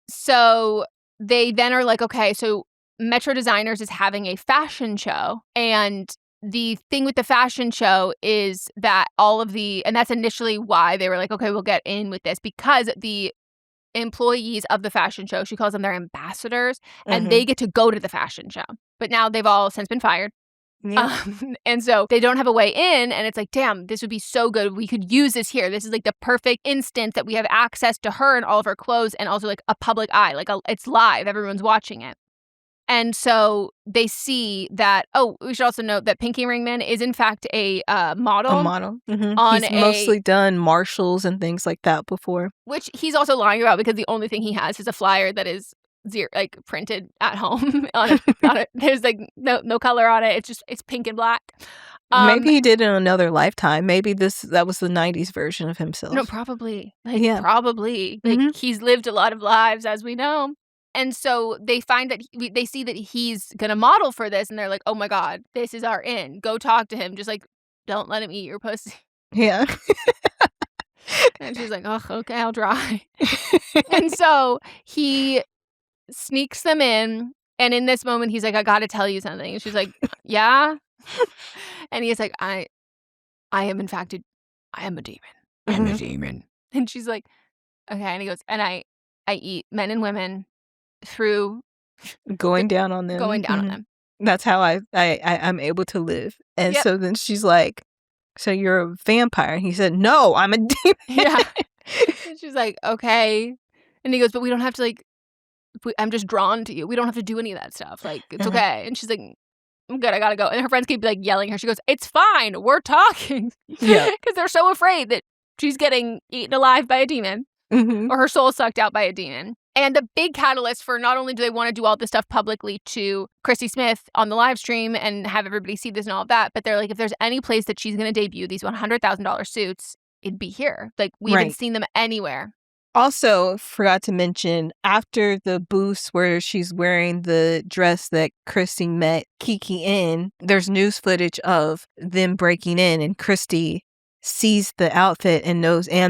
So they then are like, okay, so Metro Designers is having a fashion show. And the thing with the fashion show is that and that's initially why they were like, okay, we'll get in with this, because the employees of the fashion show, she calls them their ambassadors, and they get to go to the fashion show. But now they've all since been fired. Yeah. And so they don't have a way in, and it's like, damn, this would be so good. We could use this here. This is like the perfect instance that we have access to her and all of her clothes and also like a public eye. Like it's live. Everyone's watching it. And so they see that, we should also note that Pinky Ringman is in fact a model. A model. He's mostly done Marshalls and things like that before. Which he's also lying about because the only thing he has is a flyer that is printed at home on it. There's like no color on it. It's pink and black. Maybe he did it in another lifetime. Maybe that was the 90s version of himself. No, probably. Probably. Like he's lived a lot of lives, as we know. And so they find that they see that he's going to model for this. And they're like, oh my God, this is our in. Go talk to him. Just like, don't let him eat your pussy. Yeah. And she's like, oh, okay, I'll try. And so he sneaks them in. And in this moment, he's like, I got to tell you something. And she's like, yeah. And he's like, I am in fact, I am a demon. I'm a demon. And she's like, okay. And he goes, and I eat men and women through going down on them. On them. That's how I'm able to live. And so then she's like, so you're a vampire? And he said, no, I'm a demon. Yeah. And she's like, okay. And he goes, but we don't have to I'm just drawn to you. We don't have to do any of that stuff. Like, it's okay. And she's like, I'm good. I gotta go. And her friends keep like yelling at her. She goes, it's fine. We're talking. Yeah. Because they're so afraid that she's getting eaten alive by a demon or her soul sucked out by a demon. And the big catalyst for not only do they want to do all this stuff publicly to Chrissy Smith on the live stream and have everybody see this and all of that, but they're like, if there's any place that she's going to debut these $100,000 suits, it'd be here. Like, we haven't seen them anywhere. Also, forgot to mention, after the booth where she's wearing the dress that Christy met Keke in, there's news footage of them breaking in, and Christy sees the outfit and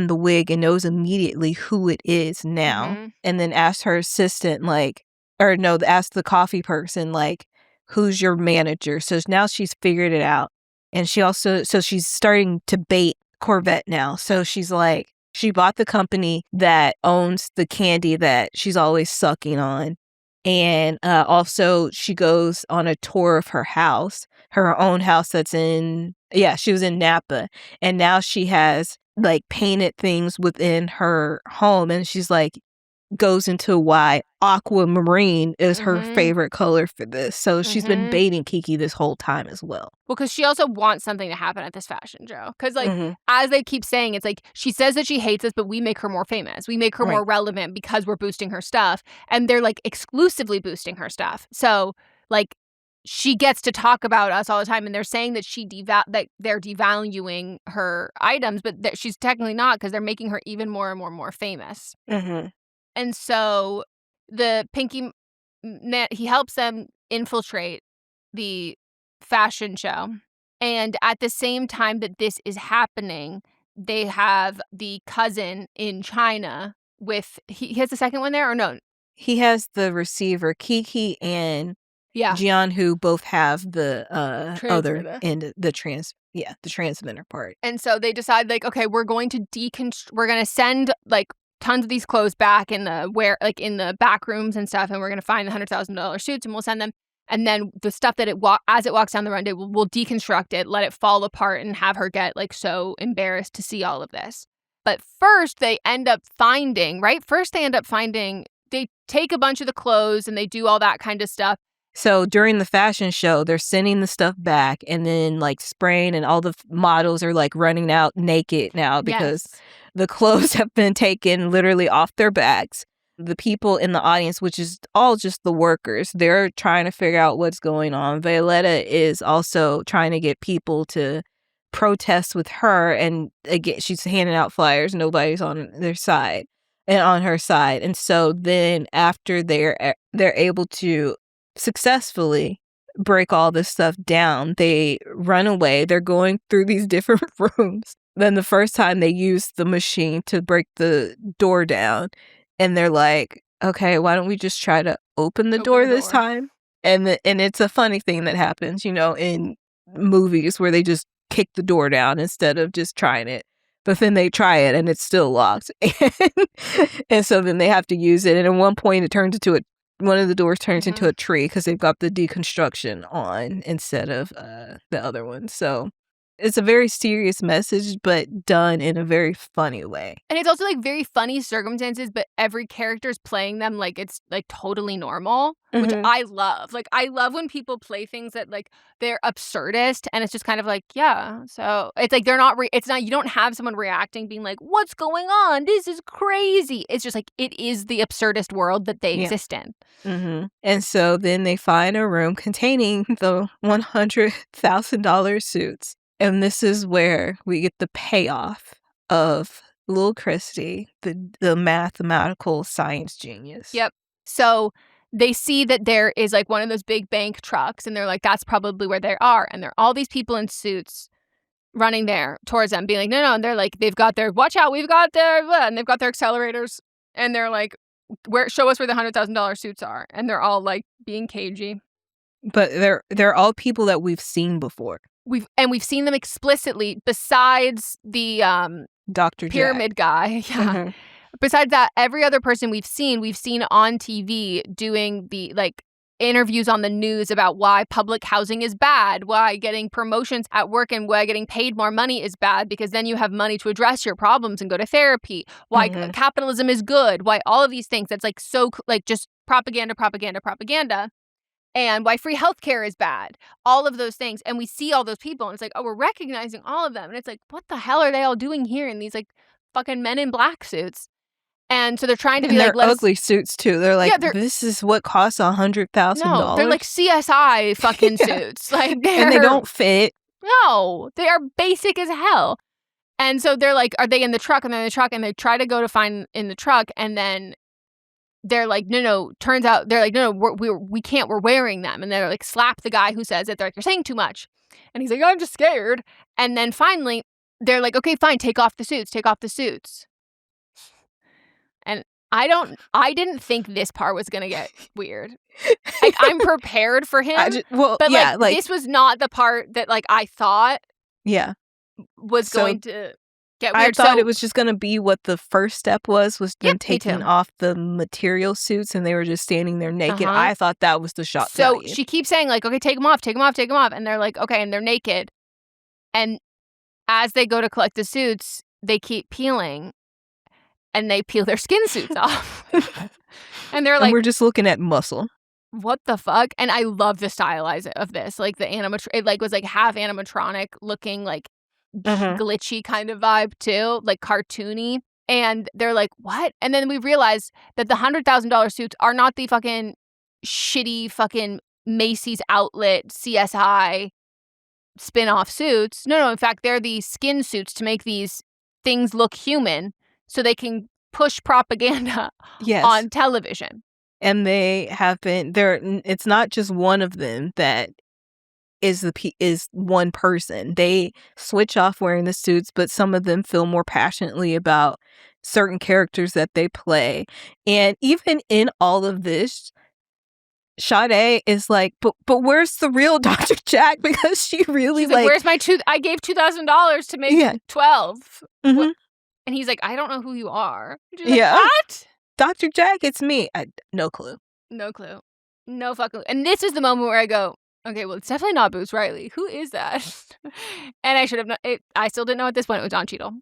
the wig and knows immediately who it is now. And then asks her assistant, asks the coffee person, like, who's your manager? So now she's figured it out. And she's starting to bait Corvette now. So she's like, she bought the company that owns the candy that she's always sucking on. And also she goes on a tour of her house, her own house she was in Napa. And now she has like painted things within her home. And she's like, goes into why aquamarine is her favorite color for this. So she's been baiting Keke this whole time as well. Well, because she also wants something to happen at this fashion show. Because as they keep saying, it's like, she says that she hates us, but we make her more famous. We make her more relevant because we're boosting her stuff. And they're like exclusively boosting her stuff. So like, she gets to talk about us all the time, and they're saying that that they're devaluing her items, but that she's technically not, because they're making her even more and more famous. And so the Pinky, he helps them infiltrate the fashion show. And at the same time that this is happening, they have the cousin in China with, he has the second one there, or no? He has the receiver, Keke and Jian, who both have the other end, the transmitter part. And so they decide, like, okay, we're going to send like tons of these clothes back in the back rooms and stuff, and we're gonna find the $100,000 suits, and we'll send them. And then the stuff that as it walks down the runway, we'll deconstruct it, let it fall apart, and have her get like so embarrassed to see all of this. But first, they end up finding. They take a bunch of the clothes and they do all that kind of stuff. So during the fashion show, they're sending the stuff back and then like spraying, and all the models are like running out naked now because the clothes have been taken literally off their backs. The people in the audience, which is all just the workers, they're trying to figure out what's going on. Violetta is also trying to get people to protest with her, and again, she's handing out flyers. Nobody's on their side. and on her side. And so then after they're able to successfully break all this stuff down, they run away. They're going through these different rooms. Then the first time they use the machine to break the door down, and they're like, okay, why don't we just try to open the door this time? And it's a funny thing that happens, in movies where they just kick the door down instead of just trying it. But then they try it and it's still locked. And so then they have to use it. And at one point it turns into one of the doors turns into a tree because they've got the deconstruction on instead of the other one. So it's a very serious message, but done in a very funny way. And it's also like very funny circumstances, but every character is playing them like it's like totally normal, which I love. Like I love when people play things that like they're absurdist, and it's just kind of like, yeah. So it's like they're not. It's not. You don't have someone reacting, being like, "What's going on? This is crazy." It's just like it is the absurdist world that they exist in. And so then they find a room containing the $100,000 suits. And this is where we get the payoff of Lil Christy, the mathematical science genius. Yep. So they see that there is like one of those big bank trucks, and they're like, that's probably where they are. And there are all these people in suits running there towards them, being like, no. And they're like, they've got their, watch out, we've got their, and they've got their accelerators. And they're like, show us where the $100,000 suits are. And they're all like being cagey. But they're all people that we've seen before. We've seen them explicitly besides the Dr. pyramid guy. Yeah. Besides that, every other person we've seen on TV doing the like interviews on the news about why public housing is bad, why getting promotions at work and why getting paid more money is bad because then you have money to address your problems and go to therapy, why capitalism is good, why all of these things that's like so like just propaganda. And why free healthcare is bad. All of those things. And we see all those people and it's like, oh, we're recognizing all of them. And it's like, what the hell are they all doing here in these like fucking men in black suits? And so they're trying to be like, they're ugly suits too. They're like, this is what costs $100,000. No, they're like CSI fucking suits. Like and they don't fit. No, they are basic as hell. And so they're like, are they in the truck? And they're in the truck and they try to go to find in the truck. And then they're like, no. Turns out they're like, no, we can't. We're wearing them. And they're like, slap the guy who says it. They're like, you're saying too much. And he's like, I'm just scared. And then finally, they're like, okay, fine, take off the suits. And I didn't think this part was gonna get weird. Like I'm prepared for him, but like this was not the part that like I thought, was going to. I thought it was just going to be what the first step was them taking off the material suits and they were just standing there naked. I thought that was the shock value. So she keeps saying like, okay, take them off. And they're like, okay, and they're naked. And as they go to collect the suits, they keep peeling and they peel their skin suits off. And they're like, we're just looking at muscle. What the fuck? And I love the stylizing of this. Like the it like was like half animatronic looking like glitchy kind of vibe too, like cartoony. And they're like, what? And then we realize that the $100,000 suits are not the fucking shitty fucking Macy's outlet CSI spin-off suits. No, in fact, they're the skin suits to make these things look human so they can push propaganda on television. And they have been there. It's not just one of them that is one person. They switch off wearing the suits, but some of them feel more passionately about certain characters that they play. And even in all of this, Sade is like, but where's the real Dr. Jack? Because she really like where's my I gave $2,000 to make 12. And he's like, I don't know who you are. Like, what? Dr. Jack, it's me. No clue. No fucking. And this is the moment where I go, okay, well, it's definitely not Boots Riley. Who is that? And I should have known. I still didn't know at this point it was Don Cheadle.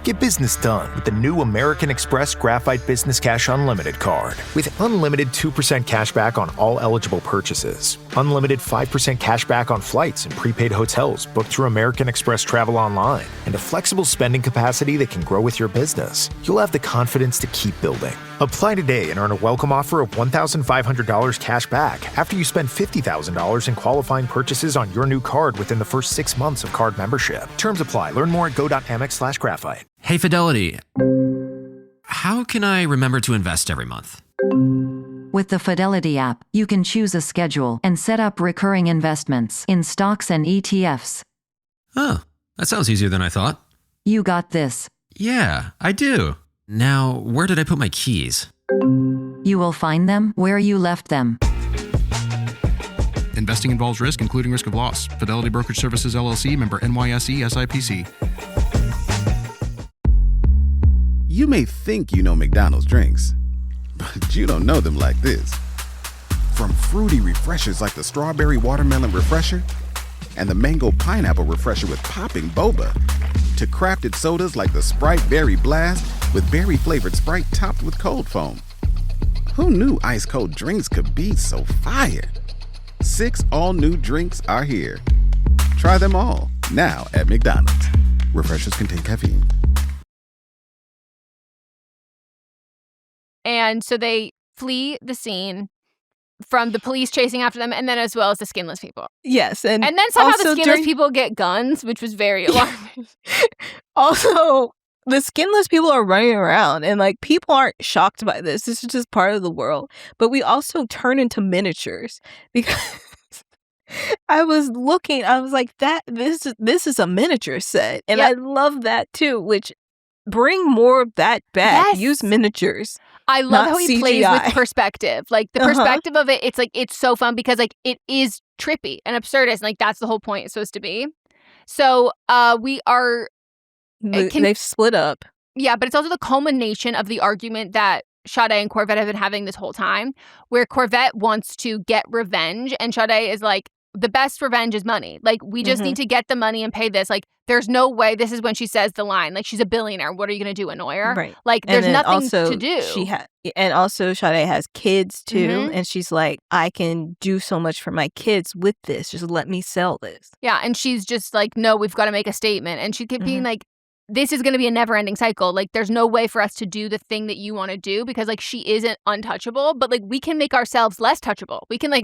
Get business done with the new American Express Graphite Business Cash Unlimited card. With unlimited 2% cash back on all eligible purchases, unlimited 5% cash back on flights and prepaid hotels booked through American Express Travel Online, and a flexible spending capacity that can grow with your business, you'll have the confidence to keep building. Apply today and earn a welcome offer of $1,500 cash back after you spend $50,000 in qualifying purchases on your new card within the first 6 months of card membership. Terms apply. Learn more at go.amex/graphite. Hey, Fidelity. How can I remember to invest every month? With the Fidelity app, you can choose a schedule and set up recurring investments in stocks and ETFs. Oh, that sounds easier than I thought. You got this. Yeah, I do. Now, where did I put my keys? You will find them where you left them. Investing involves risk, including risk of loss. Fidelity Brokerage Services, LLC, member NYSE, SIPC. You may think you know McDonald's drinks, but you don't know them like this. From fruity refreshers like the Strawberry Watermelon Refresher and the Mango Pineapple Refresher with popping boba, to crafted sodas like the Sprite Berry Blast with berry-flavored Sprite topped with cold foam. Who knew ice-cold drinks could be so fire? 6 all-new drinks are here. Try them all, now at McDonald's. Refreshers contain caffeine. And so they flee the scene from the police chasing after them, and then as well as the skinless people. Yes. And then somehow the also skinless people get guns, which was very alarming. Also, the skinless people are running around, and like people aren't shocked by this. This is just part of the world. But we also turn into miniatures because I was looking. I was like, this is a miniature set, and I love that too. Which bring more of that back. Yes. Use miniatures. I love how he CGI. plays with perspective. Like the perspective of it, it's so fun because like it is trippy and absurdist. And like that's the whole point it's supposed to be. So we are they've split up. Yeah, but it's also the culmination of the argument that Sade and Corvette have been having this whole time, where Corvette wants to get revenge and Sade is like, the best revenge is money. Like, we just need to get the money and pay this. Like, there's no way. This is when she says the line. Like, she's a billionaire. What are you going to do, annoy her? Right. Like, there's nothing also, to do. And also, Sade has kids, too. And she's like, I can do so much for my kids with this. Just let me sell this. Yeah, and she's just like, no, we've got to make a statement. And she kept being like, this is going to be a never-ending cycle. Like, there's no way for us to do the thing that you want to do because, like, she isn't untouchable. But, like, we can make ourselves less touchable. We can, like,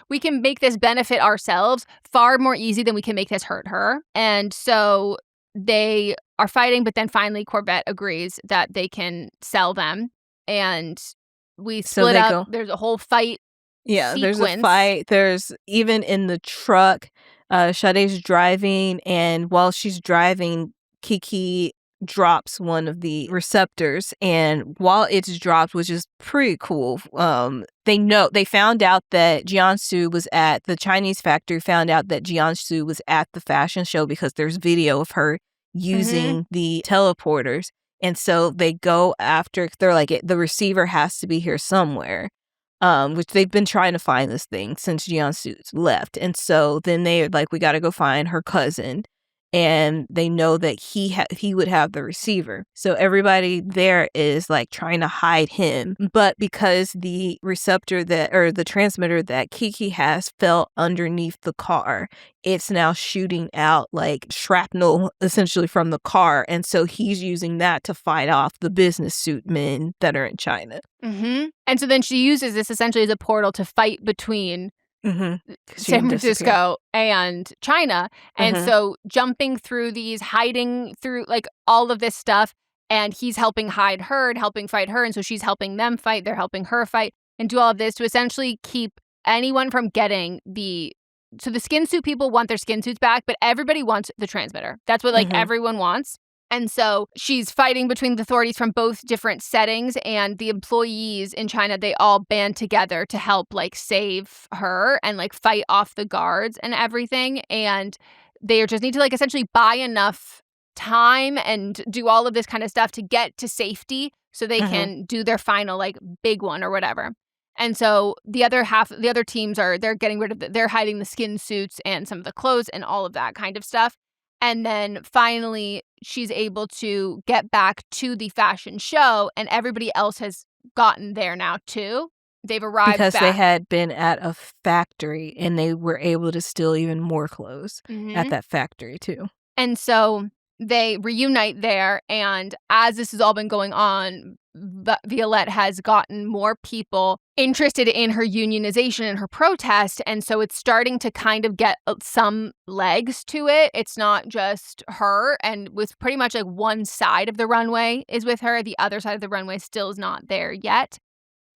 make this benefit ourselves far more easy than we can make this hurt her. And so they are fighting, but then finally Corvette agrees that they can sell them. And we split up. There's a whole fight sequence. There's a fight. There's even in the truck, Sade's driving, and while she's driving, Keke drops one of the receptors, and while it's dropped, which is pretty cool, they found out that Jiangsu was at the Chinese factory, found out that Jiangsu was at the fashion show because there's video of her using the teleporters. And so they go after, they're like, the receiver has to be here somewhere. Which they've been trying to find this thing since Jiangsu's left. And so then they're like, we got to go find her cousin. And they know that he would have the receiver. So everybody there is like trying to hide him. But because the the transmitter that Keke has fell underneath the car, it's now shooting out like shrapnel essentially from the car. And so he's using that to fight off the business suit men that are in China. And so then she uses this essentially as a portal to fight between San Francisco and China. And so jumping through these, hiding through like all of this stuff, and he's helping hide her and helping fight her. And so she's helping them fight. They're helping her fight and do all of this to essentially keep anyone from getting so the skin suit people want their skin suits back, but everybody wants the transmitter. That's what like everyone wants. And so she's fighting between the authorities from both different settings, and the employees in China, they all band together to help like save her and like fight off the guards and everything. And they just need to like essentially buy enough time and do all of this kind of stuff to get to safety so they can do their final like big one or whatever. And so the other teams they're getting rid of they're hiding the skin suits and some of the clothes and all of that kind of stuff. And then finally, she's able to get back to the fashion show, and everybody else has gotten there now, too. They've arrived because back. They had been at a factory, and they were able to steal even more clothes at that factory, too. And so they reunite there, and as this has all been going on, Violette has gotten more people interested in her unionization and her protest, and so it's starting to kind of get some legs to it. It's not just her, and with pretty much like one side of the runway is with her, the other side of the runway still is not there yet.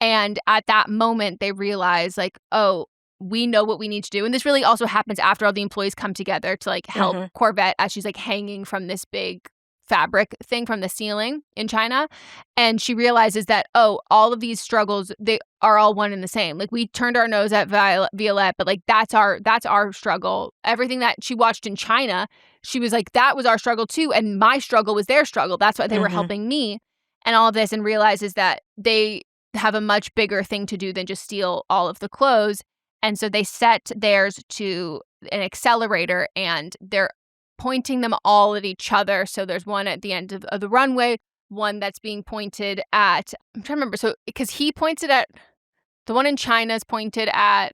And at that moment, they realize like, oh, we know what we need to do. And this really also happens after all the employees come together to like help Corvette as she's like hanging from this big fabric thing from the ceiling in China. And she realizes that, oh, all of these struggles, they are all one and the same. Like we turned our nose at Violette, but like that's our struggle. Everything that she watched in China, she was like, that was our struggle too. And my struggle was their struggle. That's why they were helping me and all of this, and realizes that they have a much bigger thing to do than just steal all of the clothes. And so they set theirs to an accelerator, and they're pointing them all at each other. So there's one at the end of the runway, one that's being pointed at, I'm trying to remember. So because he pointed at, the one in China is pointed at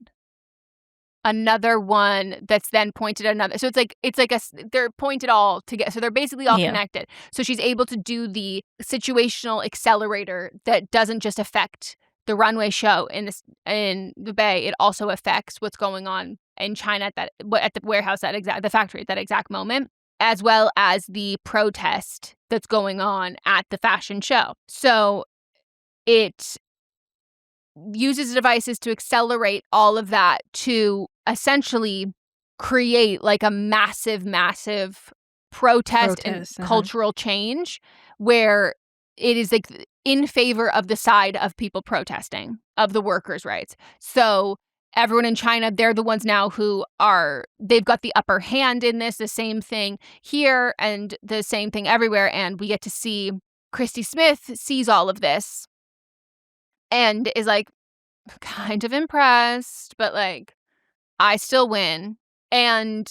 another one that's then pointed at another. So they're pointed all together. So they're basically all connected. So she's able to do the situational accelerator that doesn't just affect the runway show in the Bay. It also affects what's going on in China at the warehouse, the factory at that exact moment, as well as the protest that's going on at the fashion show. So it uses devices to accelerate all of that to essentially create like a massive protest and cultural change, where it is like in favor of the side of people protesting, of the workers' rights. So everyone in China, they're the ones now who they've got the upper hand in this, the same thing here and the same thing everywhere. And we get to see Christy Smith sees all of this and is like kind of impressed, but like, I still win. And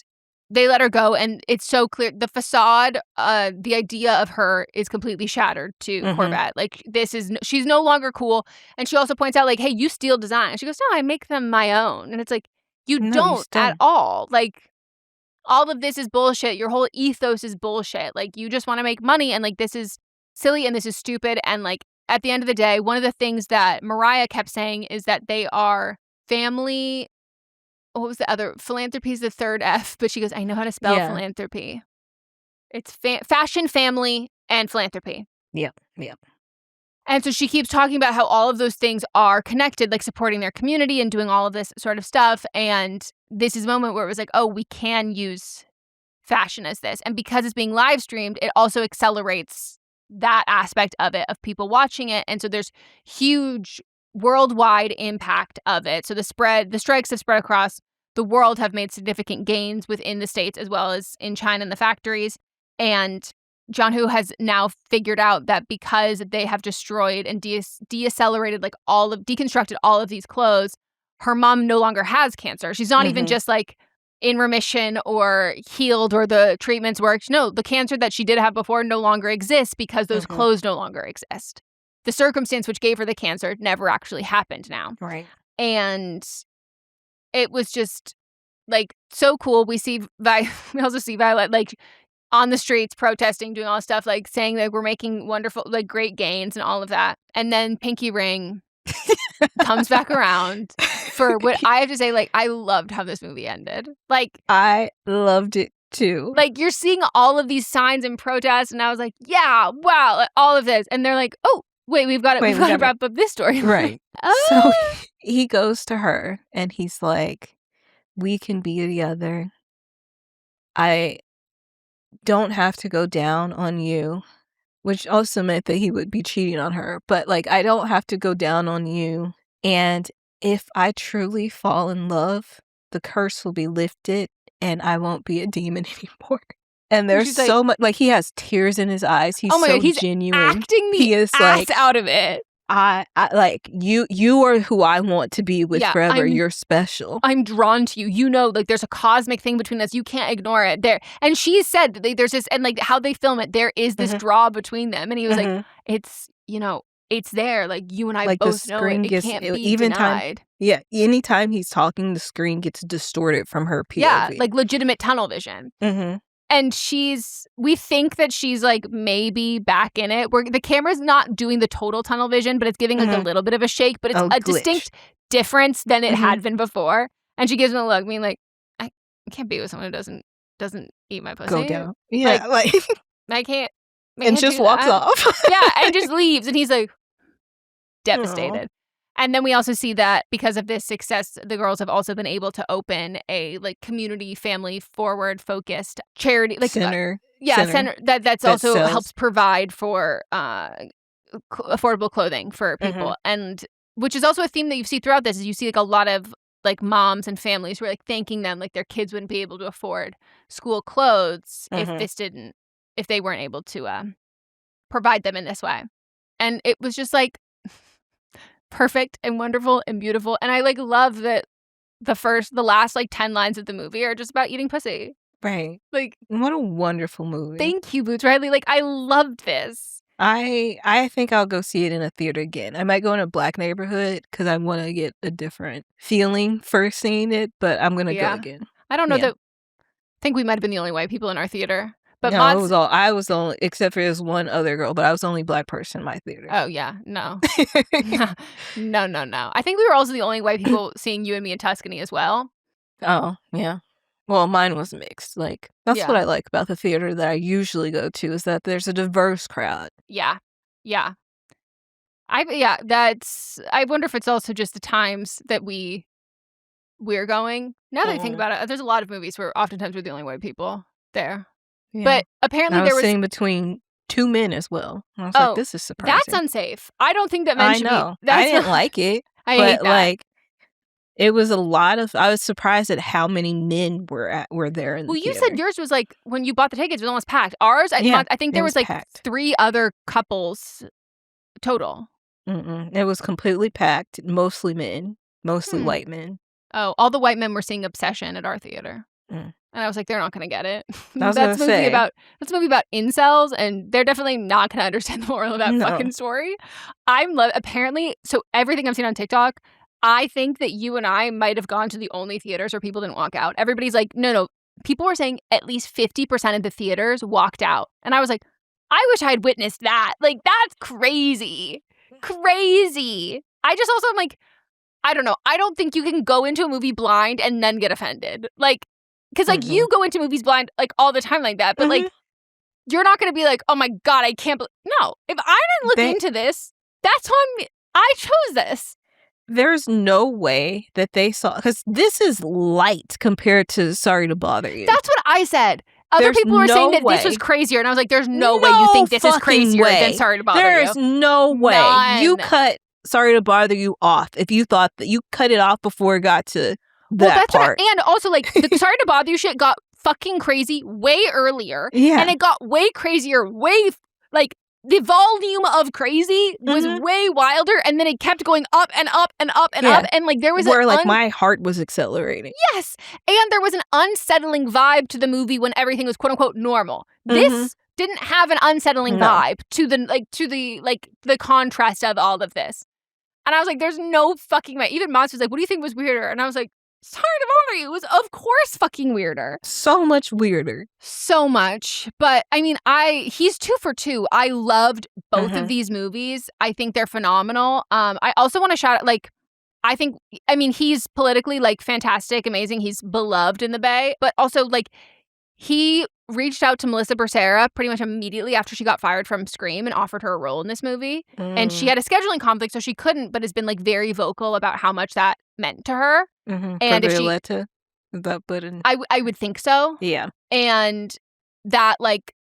they let her go, and it's so clear. The facade, the idea of her is completely shattered to Corvette. Like, she's no longer cool. And she also points out, like, hey, you steal design. And she goes, no, I make them my own. And it's like, you don't at all. Like, all of this is bullshit. Your whole ethos is bullshit. Like, you just want to make money, and like, this is silly and this is stupid. And like, at the end of the day, one of the things that Mariah kept saying is that they are family. What was the other? Philanthropy is the third F, but she goes, I know how to spell philanthropy. It's fashion, family, and philanthropy. Yep. And so she keeps talking about how all of those things are connected, like supporting their community and doing all of this sort of stuff. And this is a moment where it was like, oh, we can use fashion as this. And because it's being live streamed, it also accelerates that aspect of it, of people watching it. And so there's huge worldwide impact of it. So the strikes have spread across the world, have made significant gains within the States as well as in China and the factories. And John Hu has now figured out that because they have destroyed and decelerated, like deconstructed all of these clothes, her mom no longer has cancer. She's not even just like in remission or healed or the treatments worked. No, the cancer that she did have before no longer exists because those clothes no longer exist. The circumstance which gave her the cancer never actually happened now. Right. And it was just like so cool. We also see Violet like on the streets protesting, doing all this stuff, like saying that we're making wonderful, like great gains and all of that. And then Pinky Ring comes back around for what I have to say, like, I loved how this movie ended. Like, I loved it too. Like, you're seeing all of these signs and protests, and I was like, yeah, wow, all of this. And they're like, oh, wait, we've got to wrap up this story. Right. So he goes to her and he's like, we can be together. I don't have to go down on you, which also meant that he would be cheating on her. But like, I don't have to go down on you. And if I truly fall in love, the curse will be lifted and I won't be a demon anymore. And there's so much, like, he has tears in his eyes. He's so he's genuine. Acting he is ass like, out of it. I like you are who I want to be with forever. You're special. I'm drawn to you. You know, like, there's a cosmic thing between us. You can't ignore it. There, and she said that there's this, and like how they film it, there is this draw between them. And he was like, it's, you know, it's there. Like, you and I like both know it can't be denied. Anytime he's talking, the screen gets distorted from her POV. Yeah, like legitimate tunnel vision. And we think that she's like maybe back in it. Where the camera's not doing the total tunnel vision, but it's giving like a little bit of a shake, but it's a glitch. distinct difference than it had been before. And she gives me a look, being like, I can't be with someone who doesn't eat my pussy. Go down. Yeah, like I can't. And just walks off. Yeah, and just leaves. And he's like devastated. And then we also see that because of this success, the girls have also been able to open a like community, family forward focused charity, like center. Center that's also sells. helps provide for affordable clothing for people, and which is also a theme that you see throughout this. Is you see like a lot of like moms and families who are like thanking them, like their kids wouldn't be able to afford school clothes if they weren't able to provide them in this way, and it was just like perfect and wonderful and beautiful. And I like love that the last like 10 lines of the movie are just about eating pussy. Right. Like, what a wonderful movie. Thank you, Boots Riley. Like, I loved this. I think I'll go see it in a theater again. I might go in a black neighborhood because I want to get a different feeling first seeing it, but I'm going to go again. I don't know that. I think we might have been the only white people in our theater. But no, I was the only, except for this one other girl, but I was the only black person in my theater. Oh, yeah. No. No. I think we were also the only white people seeing You and Me in Tuscany as well. Oh, yeah. Well, mine was mixed. Like, that's what I like about the theater that I usually go to is that there's a diverse crowd. Yeah. Yeah. I wonder if it's also just the times that we're going. Now that I think about it, there's a lot of movies where oftentimes we're the only white people there. Yeah. But apparently I was there was sitting between two men as well. I was like, this is surprising. That's unsafe. I don't think that men should be. I didn't like it. I hate that. Like, it was a lot of. I was surprised at how many men were there in the theater. You said yours was like when you bought the tickets, it was almost packed. Ours, I think there was like packed. 3 other couples total. It was completely packed. Mostly men, mostly white men. Oh, all the white men were seeing Obsession at our theater. And I was like, they're not going to get it. That's a movie about incels, and they're definitely not going to understand the moral of that fucking story. Apparently, so everything I've seen on TikTok, I think that you and I might have gone to the only theaters where people didn't walk out. Everybody's like, no. People were saying at least 50% of the theaters walked out. And I was like, I wish I had witnessed that. Like, that's crazy. Crazy. I just also am like, I don't know. I don't think you can go into a movie blind and then get offended. Like, because, like, you go into movies blind, like, all the time like that. But, like, you're not going to be like, oh, my God, I can't believe. No. If I didn't look into this, that's on me. I chose this. There's no way that they saw. Because this is light compared to Sorry to Bother You. That's what I said. Other people were saying that this was crazier. And I was like, there's no way you think this is crazier than Sorry to Bother You. There's no way. None. You cut Sorry to Bother You off if you thought that you cut it off before it got to that part. And also, like, the Sorry to Bother You shit got fucking crazy way earlier. Yeah. And it got way crazier, like, the volume of crazy was way wilder, and then it kept going up and up and up and up, and, like, there was my heart was accelerating. Yes! And there was an unsettling vibe to the movie when everything was quote-unquote normal. This didn't have an unsettling vibe to the contrast of all of this. And I was like, there's no fucking way. Even Moss was like, what do you think was weirder? And I was like, Sorry to Bother You was, of course, fucking weirder. So much weirder. So much. But, I mean, he's 2 for 2. I loved both of these movies. I think they're phenomenal. I also want to shout out, like, he's politically, like, fantastic, amazing. He's beloved in the Bay. But also, like, he reached out to Melissa Becerra pretty much immediately after she got fired from Scream and offered her a role in this movie. And she had a scheduling conflict, so she couldn't, but has been, like, very vocal about how much that meant to her. And if she, I would think so. Yeah. And that, like,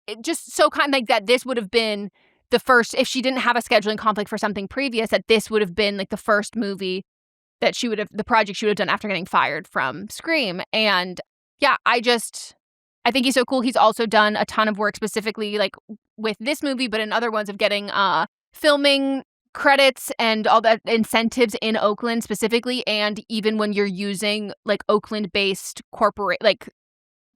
it just so kind of like that this would have been the first, if she didn't have a scheduling conflict for something previous, that this would have been, like, the first movie that the project she would have done after getting fired from Scream. And yeah, I think he's so cool. He's also done a ton of work specifically, like, with this movie, but in other ones of getting filming credits and all that incentives in Oakland specifically. And even when you're using, like, Oakland-based like,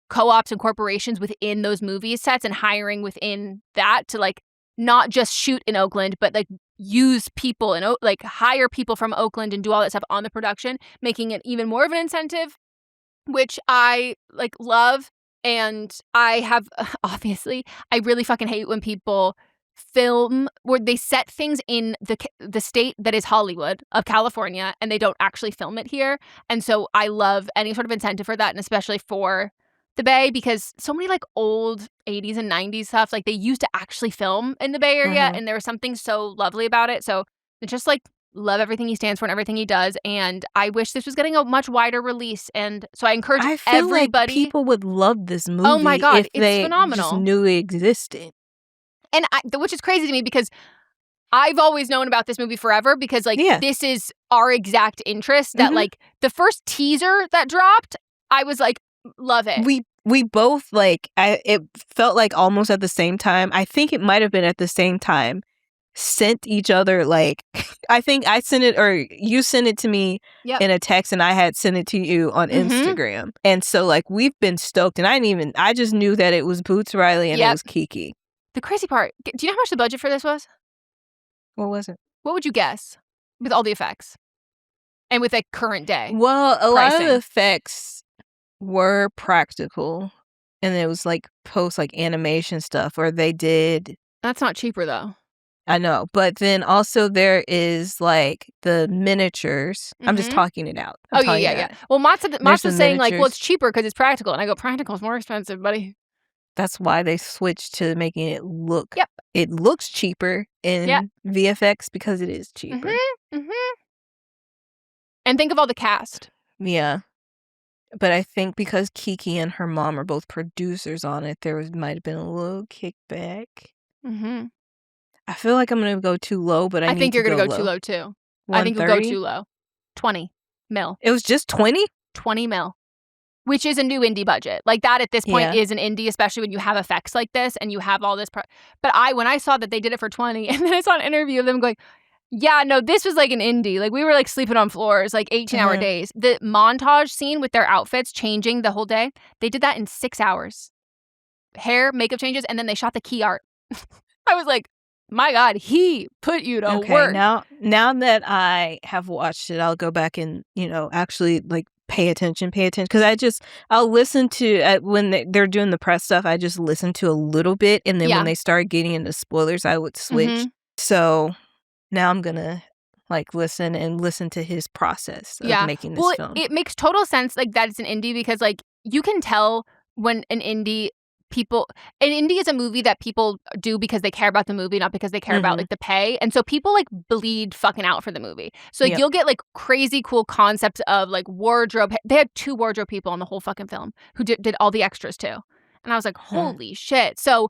co-ops and corporations within those movie sets and hiring within that to, like, not just shoot in Oakland, but, like, use people and, like, hire people from Oakland and do all that stuff on the production, making it even more of an incentive, which I, like, love. And I have, obviously, I really fucking hate when people film where they set things in the state that is Hollywood of California and they don't actually film it here. And so I love any sort of incentive for that, and especially for the Bay, because so many like old 80s and 90s stuff, like they used to actually film in the Bay Area, and there was something so lovely about it. So it's just like love everything he stands for and everything he does, and I wish this was getting a much wider release. And so I encourage everybody. Like people would love this movie. Oh my God, if it's they phenomenal. Just knew it existed. And which is crazy to me because I've always known about this movie forever, because like this is our exact interest. That like the first teaser that dropped, I was like, love it. We both like, it felt like almost at the same time. I think it might have been at the same time. Sent each other like, I think I sent it or you sent it to me in a text, and I had sent it to you on Instagram. And so like we've been stoked, and I just knew that it was Boots Riley and it was Keke. The crazy part, do you know how much the budget for this was? What was it? What would you guess with all the effects and with like current day? Well, a lot of the effects were practical, and it was like post like animation stuff, or they did. That's not cheaper though. I know, but then also there is like the miniatures. I'm just talking it out. Yeah. Well, Mott's was saying like, well, it's cheaper because it's practical, and I go, practical is more expensive, buddy. That's why they switched to making it look. Yep. It looks cheaper in VFX because it is cheaper. And think of all the cast. Yeah. But I think because Keke and her mom are both producers on it, might have been a little kickback. I feel like I'm going to go too low, but I think you're going to go too low too. I think you'll go too low. 20 mil. It was just 20? 20 mil. Which is a new indie budget. Like that at this point is an indie, especially when you have effects like this and you have all this. But when I saw that they did it for 20, and then I saw an interview of them going, yeah, no, this was like an indie. Like we were like sleeping on floors, like 18-hour days. The montage scene with their outfits changing the whole day, they did that in 6 hours. Hair, makeup changes, and then they shot the key art. I was like, my God, he put you to work. Now that I have watched it, I'll go back and, actually like pay attention because I'll listen to when they're doing the press stuff. I just listen to a little bit, and then when they start getting into spoilers, I would switch. So now I'm gonna like listen to his process of making this film. It makes total sense like that it's an indie, because like you can tell when an indie is a movie that people do because they care about the movie, not because they care about like the pay. And so people like bleed fucking out for the movie. So like you'll get like crazy cool concepts of like wardrobe. They had 2 wardrobe people on the whole fucking film who did all the extras too. And I was like, holy shit. So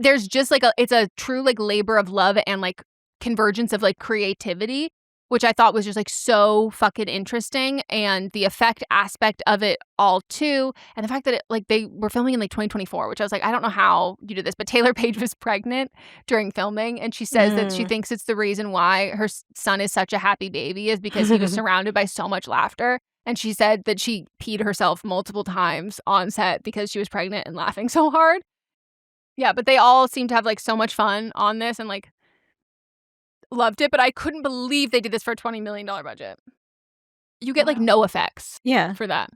there's just like it's a true like labor of love and like convergence of like creativity, which I thought was just like so fucking interesting, and the effect aspect of it all too, and the fact that they were filming in like 2024, which I was like, I don't know how you did this, but Taylour Paige was pregnant during filming, and she says that she thinks it's the reason why her son is such a happy baby is because he was surrounded by so much laughter, and she said that she peed herself multiple times on set because she was pregnant and laughing so hard. Yeah, but they all seem to have like so much fun on this and like loved it, but I couldn't believe they did this for a $20 million budget. You get like no effects for that.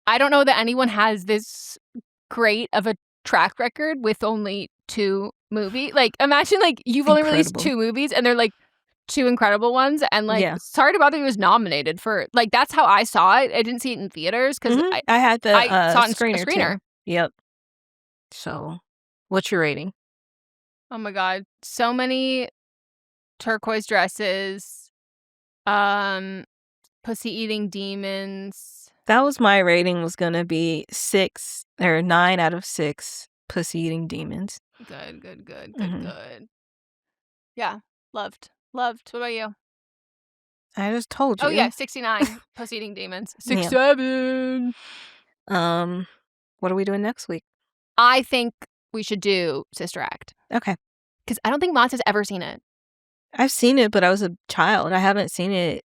I don't know that anyone has this great of a track record with only 2 movies. Like imagine like you've only released 2 movies and they're like 2 incredible ones, and like Sorry to Bother You was nominated for, like that's how I saw it. I didn't see it in theaters because I had the saw it in screener. Yep. So what's your rating? Oh my God. So many turquoise dresses, pussy eating demons. That was my rating, was gonna be 6 or 9 out of 6 pussy eating demons. Good. Yeah, loved. What about you? I just told you. Oh yeah, 69 pussy eating demons. 67. What are we doing next week? I think we should do Sister Act. Okay. Because I don't think Mott's has ever seen it. I've seen it, but I was a child. I haven't seen it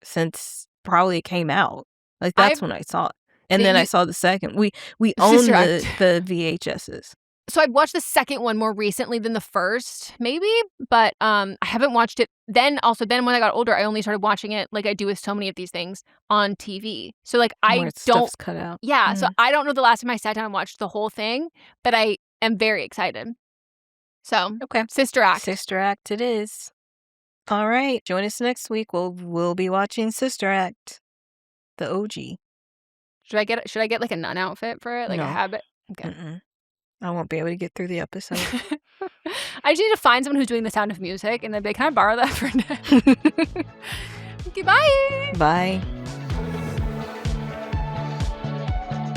since probably it came out. Like that's when I saw it, and then I saw the second. We own the VHSs. So I've watched the second one more recently than the first, maybe, but I haven't watched it. Then when I got older, I only started watching it like I do with so many of these things on TV. So like More stuff's cut out. Yeah, so I don't know the last time I sat down and watched the whole thing, but I am very excited. So, okay. Sister Act. Sister Act it is. All right. Join us next week. We'll be watching Sister Act, the OG. Should I get like a nun outfit for it? Like a habit? Okay. Mm-mm. I won't be able to get through the episode. I just need to find someone who's doing the Sound of Music and then can I borrow that for a day? Okay, bye. Bye.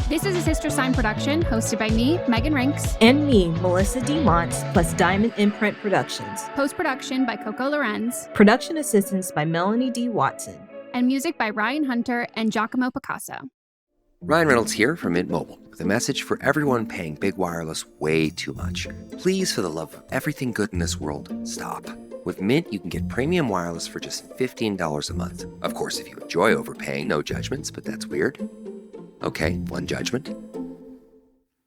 This is a Sister Sign production hosted by me, Megan Rinks. And me, Melissa D. Montz, plus Diamond Imprint Productions. Post-production by Coco Lorenz. Production assistance by Melanie D. Watson. And music by Ryan Hunter and Giacomo Picasso. Ryan Reynolds here from Mint Mobile with a message for everyone paying big wireless way too much. Please, for the love of everything good in this world, stop. With Mint, you can get premium wireless for just $15 a month. Of course, if you enjoy overpaying, no judgments, but that's weird. Okay, one judgment.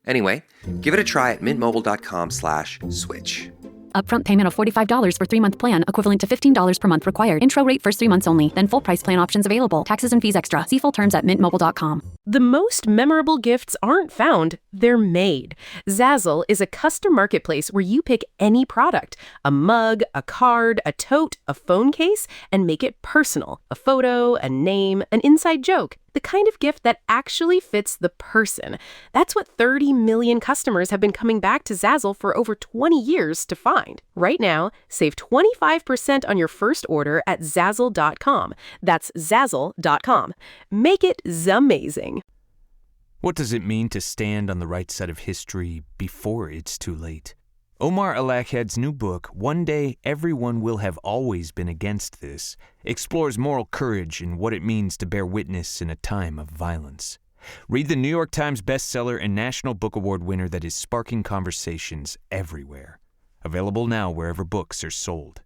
Anyway, give it a try at mintmobile.com/switch. Upfront payment of $45 for 3-month plan, equivalent to $15 per month required. Intro rate first 3 months only, then full price plan options available. Taxes and fees extra. See full terms at mintmobile.com. The most memorable gifts aren't found, they're made. Zazzle is a custom marketplace where you pick any product, a mug, a card, a tote, a phone case, and make it personal. A photo, a name, an inside joke. The kind of gift that actually fits the person. That's what 30 million customers have been coming back to Zazzle for over 20 years to find. Right now, save 25% on your first order at Zazzle.com. That's Zazzle.com. Make it zamazing. What does it mean to stand on the right side of history before it's too late? Omar Alakhed's new book, One Day Everyone Will Have Always Been Against This, explores moral courage and what it means to bear witness in a time of violence. Read the New York Times bestseller and National Book Award winner that is sparking conversations everywhere. Available now wherever books are sold.